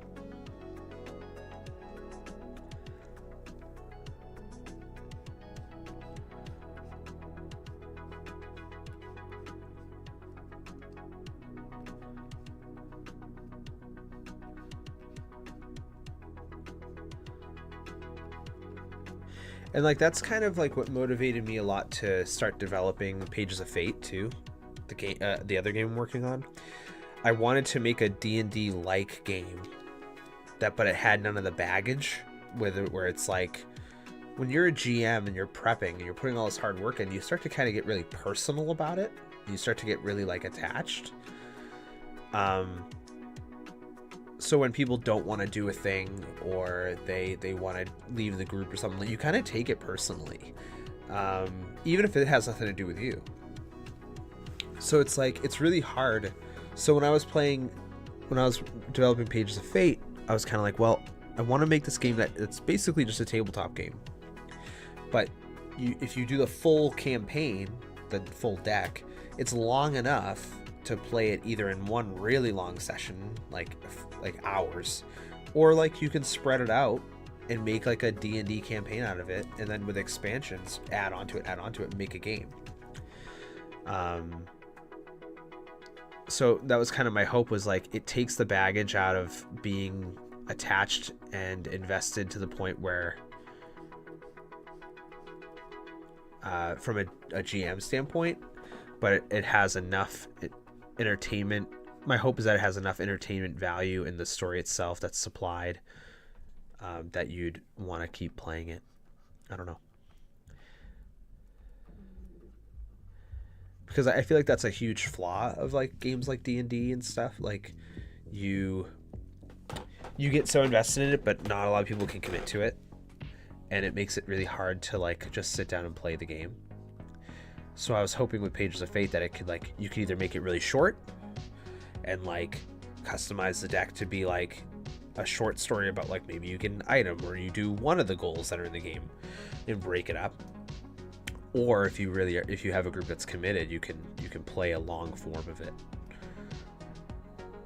And like that's kind of like what motivated me a lot to start developing Pages of Fate too, the game, the other game I'm working on. I wanted to make a D&D like game but it had none of the baggage where it's like when you're a GM and you're prepping and you're putting all this hard work in, you start to kind of get really personal about it. You start to get really like attached. So when people don't want to do a thing or they want to leave the group or something, you kind of take it personally, even if it has nothing to do with you. So it's like, it's really hard. So when I was developing Pages of Fate, I was kind of like, well, I want to make this game it's basically just a tabletop game. But if you do the full campaign, the full deck, it's long enough to play it either in one really long session, like hours, or like you can spread it out and make like a D&D campaign out of it, and then with expansions add onto it and make a game. So that was kind of my hope, was like it takes the baggage out of being attached and invested to the point where from a GM standpoint, but it has enough entertainment. My hope is that it has enough entertainment value in the story itself that's supplied, that you'd want to keep playing it. I don't know. Because I feel like that's a huge flaw of like games like D&D and stuff. Like you get so invested in it, but not a lot of people can commit to it. And it makes it really hard to like just sit down and play the game. So I was hoping with Pages of Fate that it could like, you could either make it really short and like customize the deck to be like a short story about like maybe you get an item or you do one of the goals that are in the game and break it up. Or if you have a group that's committed, you can play a long form of it.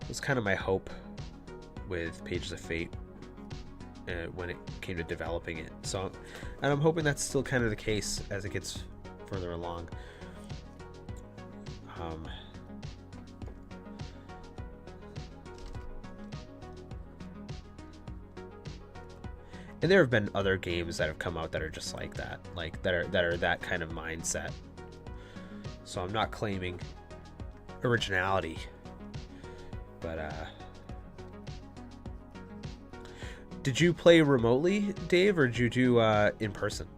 It was kind of my hope with Pages of Fate when it came to developing it. So, and I'm hoping that's still kind of the case as it gets further along. And there have been other games that have come out that are just like that, like that are that kind of mindset. So I'm not claiming originality, but did you play remotely, Dave, or did you do in person?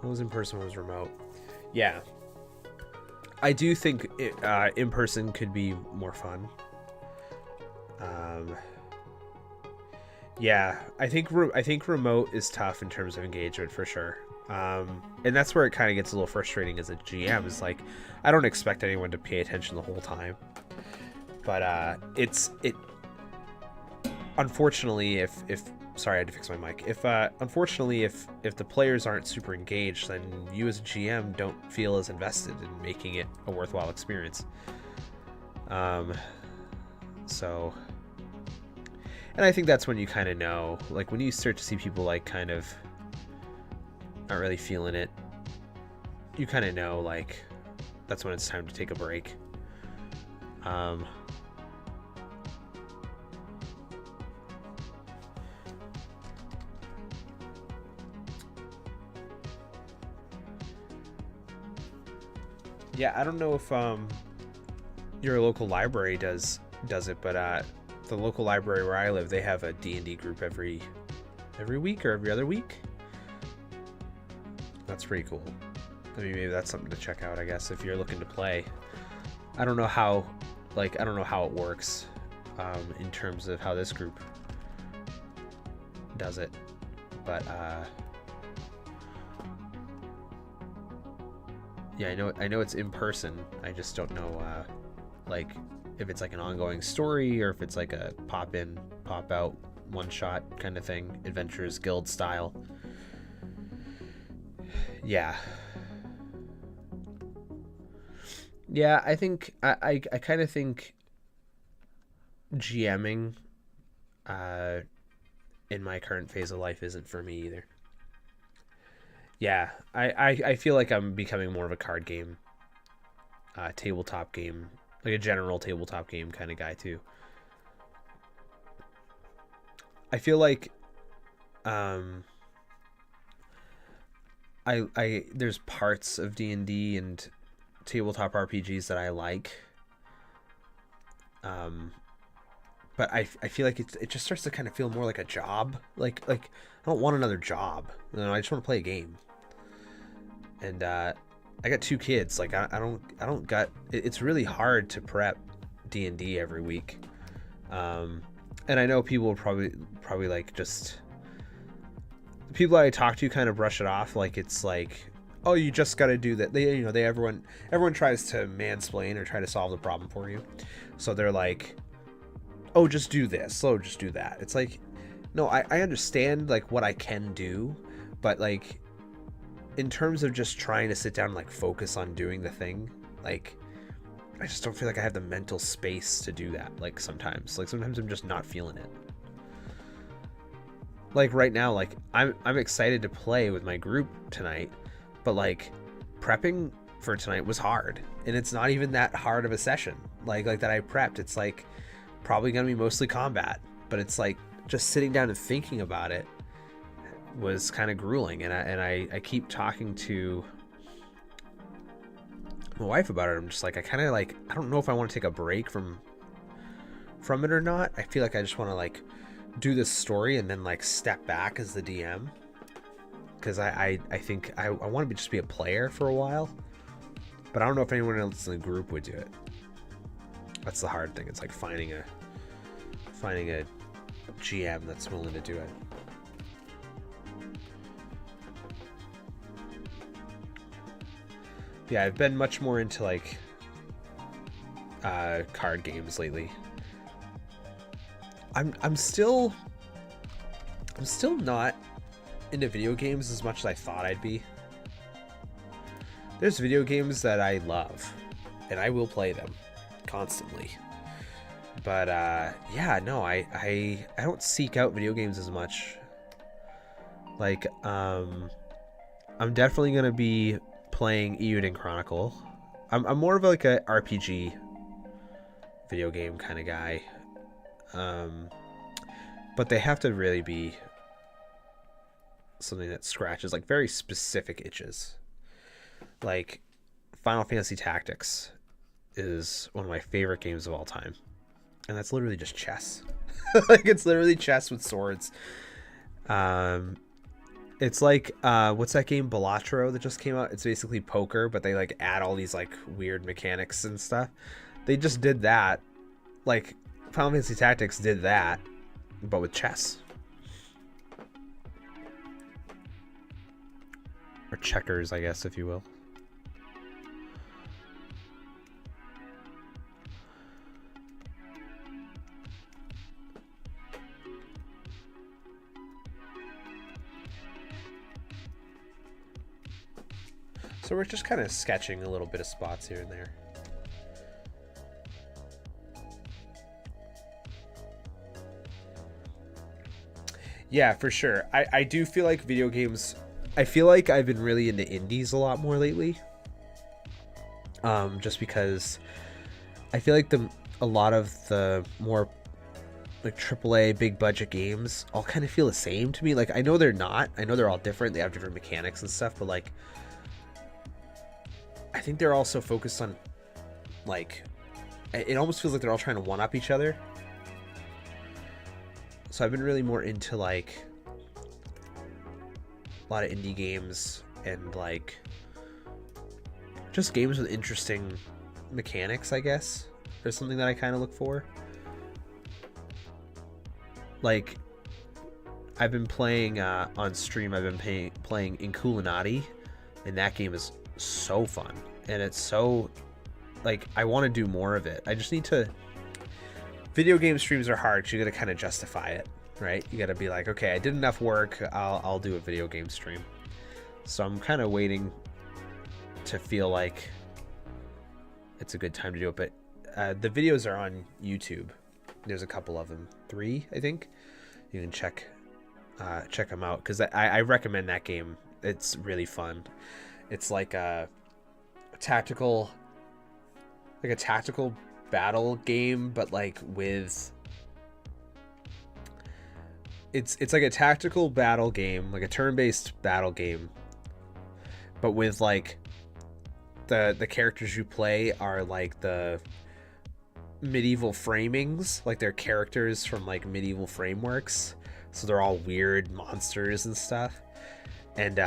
What was in person, what was remote? Yeah. I do think in person could be more fun. Yeah, I think remote is tough in terms of engagement for sure. And that's where it kind of gets a little frustrating as a GM. Is like, I don't expect anyone to pay attention the whole time, but it unfortunately if sorry, I had to fix my mic. If unfortunately if the players aren't super engaged, then you as a GM don't feel as invested in making it a worthwhile experience. So, and I think that's when you kind of know, like when you start to see people like kind of not really feeling it, you kind of know like that's when it's time to take a break. Yeah, I don't know if your local library does it, but the local library where I live, they have a D&D group every week or every other week. That's pretty cool. I mean, maybe that's something to check out, I guess, if you're looking to play. I don't know how it works in terms of how this group does it, but yeah, I know it's in person. I just don't know like if it's like an ongoing story or if it's like a pop in, pop out, one shot kind of thing, Adventurers Guild style. Yeah. Yeah, I think I kind of think GMing in my current phase of life isn't for me either. Yeah, I feel like I'm becoming more of a card game, tabletop game, like a general tabletop game kind of guy too. I feel like I there's parts of D&D and tabletop RPGs that I like. But I feel like it just starts to kind of feel more like a job. Like I don't want another job. You know, I just want to play a game. And I got 2 kids. Like I don't got. It's really hard to prep D&D every week. And I know people will probably like just the people I talk to kind of brush it off like it's like, oh, you just got to do that. Everyone tries to mansplain or try to solve the problem for you. So they're like, oh, just do this. Oh, just do that. It's like, no, I understand like what I can do, but like in terms of just trying to sit down and like focus on doing the thing, like I just don't feel like I have the mental space to do that. Like sometimes I'm just not feeling it. Like right now, like I'm excited to play with my group tonight, but like prepping for tonight was hard, and it's not even that hard of a session. Like that I prepped. It's like probably gonna be mostly combat, but it's like just sitting down and thinking about it was kind of grueling. And I keep talking to my wife about it. I'm just like, I don't know if I want to take a break from it or not. I feel like I just want to like do this story and then like step back as the DM, because I think I want to just be a player for a while, but I don't know if anyone else in the group would do it. That's the hard thing. It's like finding a GM that's willing to do it. Yeah, I've been much more into like card games lately. I'm still not into video games as much as I thought I'd be. There's video games that I love, and I will play them constantly. But yeah, no, I don't seek out video games as much. Like I'm definitely gonna be playing Euden Chronicle. I'm more of like a RPG video game kind of guy. But they have to really be something that scratches like very specific itches. Like Final Fantasy Tactics is one of my favorite games of all time, and that's literally just chess. Like it's literally chess with swords. It's like what's that game Balatro that just came out? It's basically poker, but they like add all these like weird mechanics and stuff. They just did that. Like Final Fantasy Tactics did that, but with chess. or checkers, I guess, if you will. So we're just kind of sketching a little bit of spots here and there. Yeah, for sure. I do feel like video games, I feel like I've been really into indies a lot more lately. Just because I feel like a lot of the more like AAA big budget games all kind of feel the same to me. Like, I know they're not. I know they're all different. They have different mechanics and stuff, but like I think they're also focused on, like, it almost feels like they're all trying to one-up each other. So I've been really more into, like, a lot of indie games and, like, just games with interesting mechanics, I guess. Or something that I kind of look for. Like, I've been playing, on stream, I've been playing Inculinati, and that game is so fun, and it's so, like, I want to do more of it. I just need to. Video game streams are hard. You got to kind of justify it, right? You got to be like, okay, I did enough work, I'll do a video game stream. So I'm kind of waiting to feel like it's a good time to do it. But the videos are on YouTube. There's a couple of them, 3 I think. You can check them out, because I recommend that game. It's really fun. It's like a tactical battle game, but like with it's like a tactical battle game, like a turn-based battle game, but with like the characters you play are like the medieval framings, like they're characters from like medieval frameworks, so they're all weird monsters and stuff. And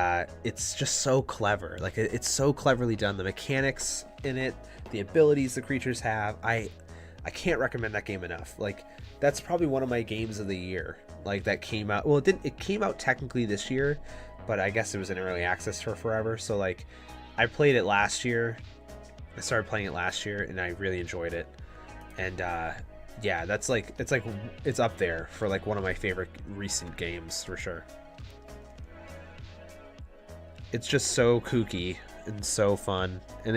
it's just so clever. Like, it's so cleverly done. The mechanics in it, the abilities the creatures have. I can't recommend that game enough. Like, that's probably one of my games of the year. Like, that came out. Well, it came out technically this year, but I guess it was in early access for forever. So, like, I played it last year. I started playing it last year, and I really enjoyed it. And yeah, that's like it's up there for like one of my favorite recent games for sure. It's just so kooky and so fun, and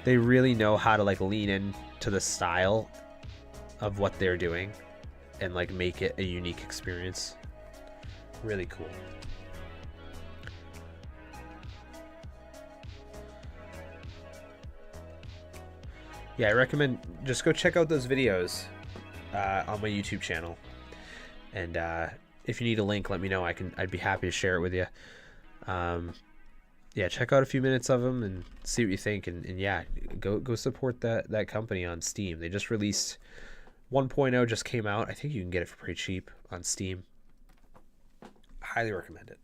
they really know how to like lean into the style of what they're doing and like make it a unique experience. Really cool. Yeah, I recommend just go check out those videos on my YouTube channel, and if you need a link, let me know. I'd be happy to share it with you. Yeah, check out a few minutes of them and see what you think, and yeah, go support that company on Steam. They just released 1.0, just came out. I think you can get it for pretty cheap on Steam. Highly recommend it.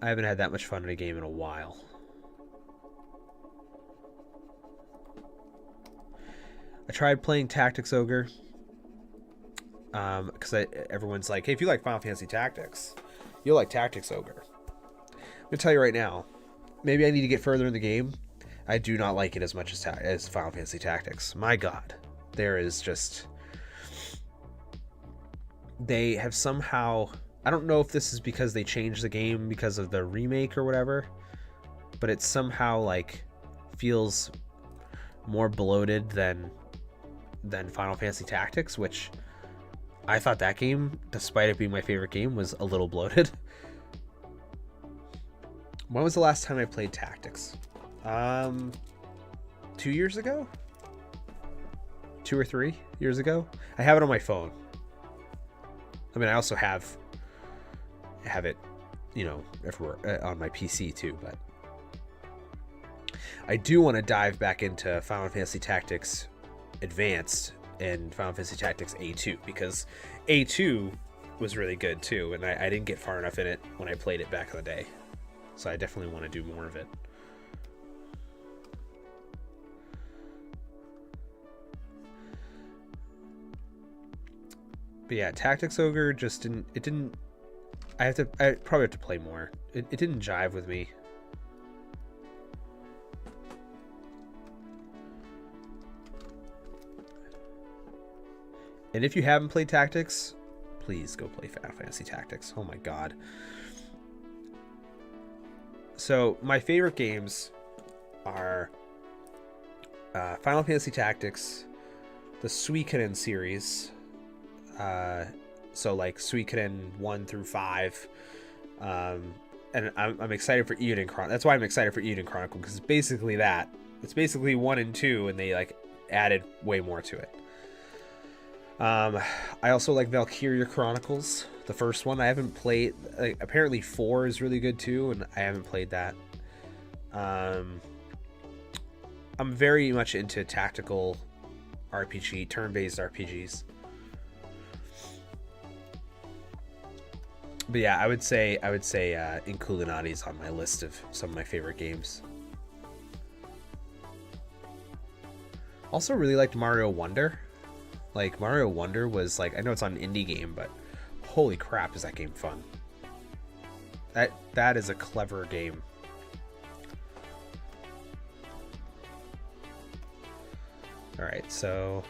I haven't had that much fun in a game in a while. I tried playing Tactics Ogre, because everyone's like, hey, if you like Final Fantasy Tactics, you'll like Tactics Ogre. I'm gonna tell you right now, maybe I need to get further in the game. I do not like it as much as Final Fantasy Tactics. My God, there is just, they have somehow, I don't know if this is because they changed the game because of the remake or whatever, but it somehow like feels more bloated than Final Fantasy Tactics, which I thought that game, despite it being my favorite game, was a little bloated. When was the last time I played Tactics? 2 years ago? 2 or 3 years ago? I have it on my phone. I mean, I also have it, you know, everywhere on my PC too, but I do want to dive back into Final Fantasy Tactics Advanced and Final Fantasy Tactics A2, because A2 was really good too, and I didn't get far enough in it when I played it back in the day, so I definitely want to do more of it. But yeah, Tactics Ogre just didn't I probably have to play more. It didn't jive with me. And if you haven't played Tactics, please go play Final Fantasy Tactics. Oh my god. So my favorite games are Final Fantasy Tactics, the Suikoden series, so like Suikoden 1 through 5, and I'm excited for Eiyuden Chronicle. That's why I'm excited for Eiyuden Chronicle, because it's basically that. It's basically 1 and 2, and they like added way more to it. I also like Valkyria Chronicles, the first one. I haven't played. Like, apparently 4 is really good too, and I haven't played that. I'm very much into tactical RPG, turn-based RPGs. But yeah, I would say Inkulinati's on my list of some of my favorite games. Also really liked Mario Wonder. Like, Mario Wonder was like, I know it's on an indie game, but holy crap, is that game fun. That is a clever game. Alright, so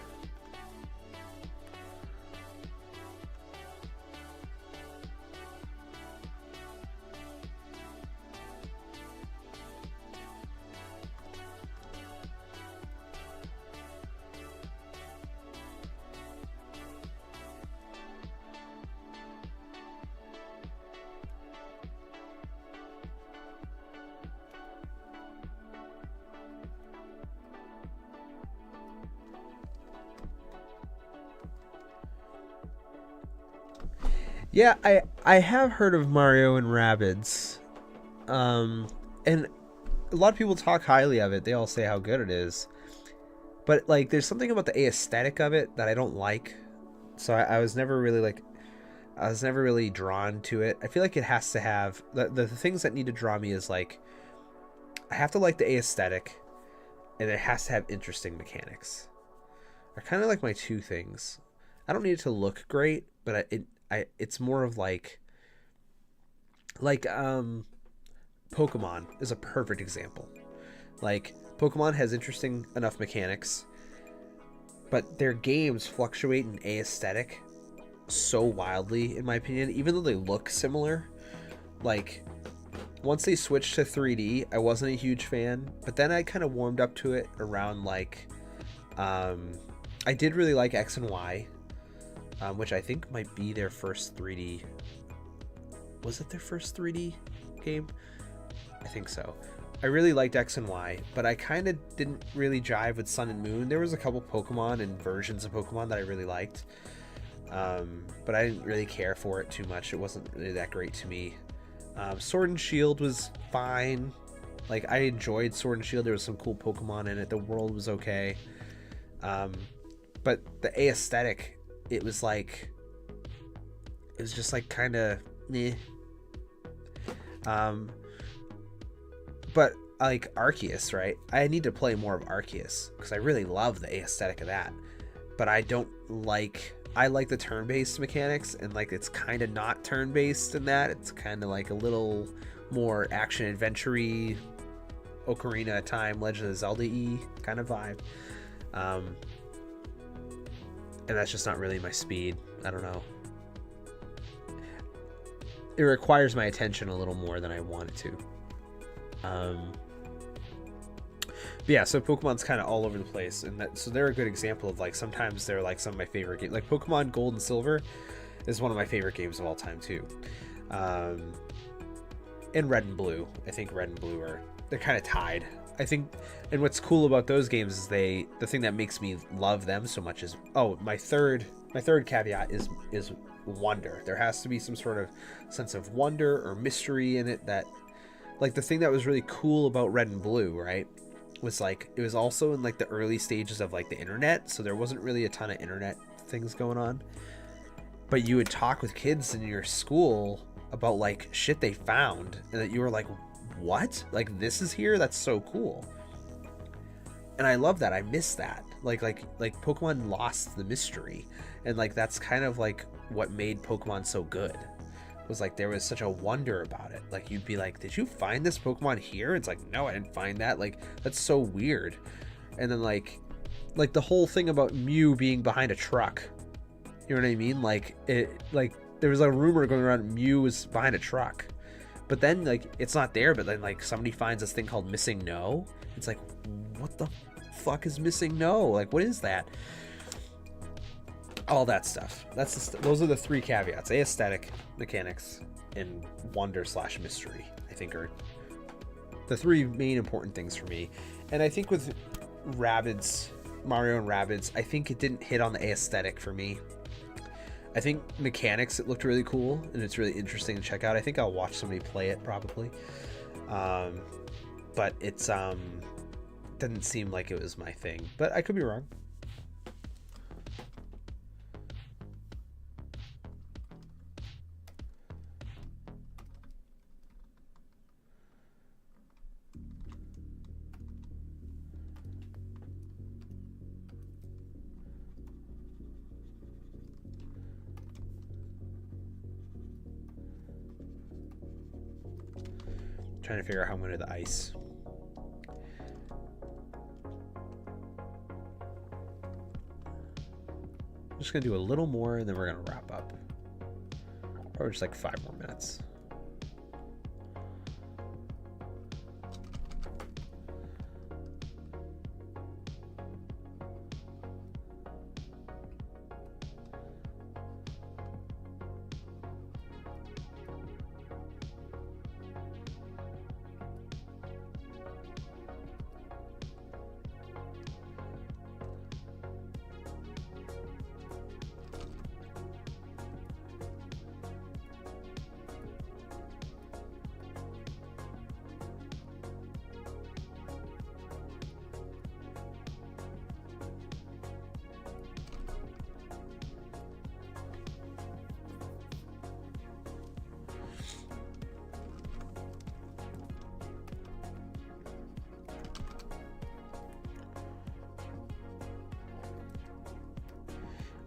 yeah, I have heard of Mario and Rabbids, and a lot of people talk highly of it. They all say how good it is, but like, there's something about the aesthetic of it that I don't like. So I was never really drawn to it. I feel like it has to have the things that need to draw me is like, I have to like the aesthetic, and it has to have interesting mechanics. Are kind of like my two things. I don't need it to look great, but it's more of like Pokemon is a perfect example. Like, Pokemon has interesting enough mechanics, but their games fluctuate in aesthetic so wildly, in my opinion, even though they look similar. Like, once they switched to 3D, I wasn't a huge fan, but then I kind of warmed up to it around like I did really like X and Y, which I think might be their first 3D. Was it their first 3D game? I think so. I really liked X and Y, but I kind of didn't really jive with Sun and Moon. There was a couple Pokemon and versions of Pokemon that I really liked, but I didn't really care for it too much. It wasn't really that great to me. Sword and Shield was fine. Like, I enjoyed Sword and Shield. There was some cool Pokemon in it. The world was okay. But the aesthetic, it was just like kind of meh. But like Arceus, right? I need to play more of Arceus because I really love the aesthetic of that. But I like the turn-based mechanics, and like, it's kind of not turn-based in that. It's kind of like a little more action adventure-y, Ocarina of Time, Legend of Zelda-y kind of vibe. And that's just not really my speed. I don't know. It requires my attention a little more than I want it to. But yeah, so Pokemon's kind of all over the place, and so they're a good example of like, sometimes they're like some of my favorite games. Like Pokemon Gold and Silver is one of my favorite games of all time too. And Red and Blue, I think Red and Blue they're kind of tied. I think, and what's cool about those games is the thing that makes me love them so much is, my third caveat is wonder. There has to be some sort of sense of wonder or mystery in it. That, like, the thing that was really cool about Red and Blue, right, was like, it was also in like the early stages of like the internet, so there wasn't really a ton of internet things going on, but you would talk with kids in your school about like shit they found, and that you were like, what? Like, this is here? That's so cool. And I love that. I miss that. Like Pokemon lost the mystery, and like, that's kind of like what made Pokemon so good. was like there was such a wonder about it. Like you'd be like, did you find this Pokemon here? It's like, no, I didn't find that. Like that's so weird. And then like the whole thing about Mew being behind a truck. You know what I mean? Like there was a rumor going around Mew was behind a truck. But then like it's not there, but then like somebody finds this thing called Missing No. It's like, what the fuck is Missing No? Like what is that? All that stuff. Those are the 3 caveats: aesthetic, mechanics, and wonder/mystery. I think are the 3 main important things for me. And I think with Mario and Rabbids, I think it didn't hit on the aesthetic for me. I think mechanics, it looked really cool and it's really interesting to check out. I think I'll watch somebody play it probably. But it's didn't seem like it was my thing. But I could be wrong. Trying to figure out how I'm going to do the ice. I'm just going to do a little more and then we're going to wrap up. Or just like 5 more minutes.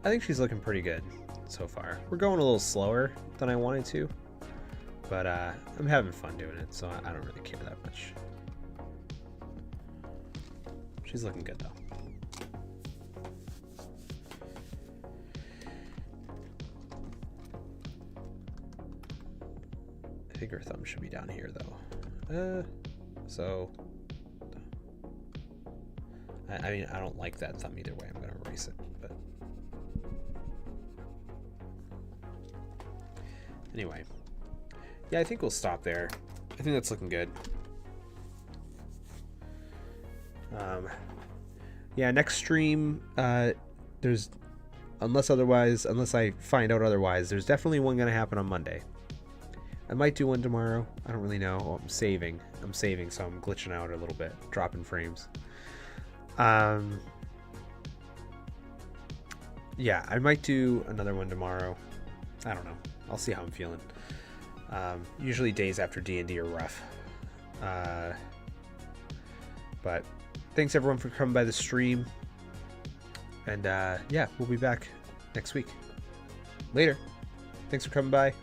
I think she's looking pretty good so far. We're going a little slower than I wanted to, but I'm having fun doing it, so I don't really care that much. She's looking good though. I think her thumb should be down here though. So I mean, I don't like that thumb either way. I'm gonna erase it, but anyway, yeah, I think we'll stop there. I think that's looking good. Yeah, next stream, there's, unless I find out otherwise, there's definitely one gonna happen on Monday. I might do one tomorrow. I don't really know. Oh, I'm saving, so I'm glitching out a little bit, dropping frames. Yeah, I might do another one tomorrow. I don't know. I'll see how I'm feeling. Usually days after D&D are rough. But thanks everyone for coming by the stream. And yeah, we'll be back next week. Later. Thanks for coming by.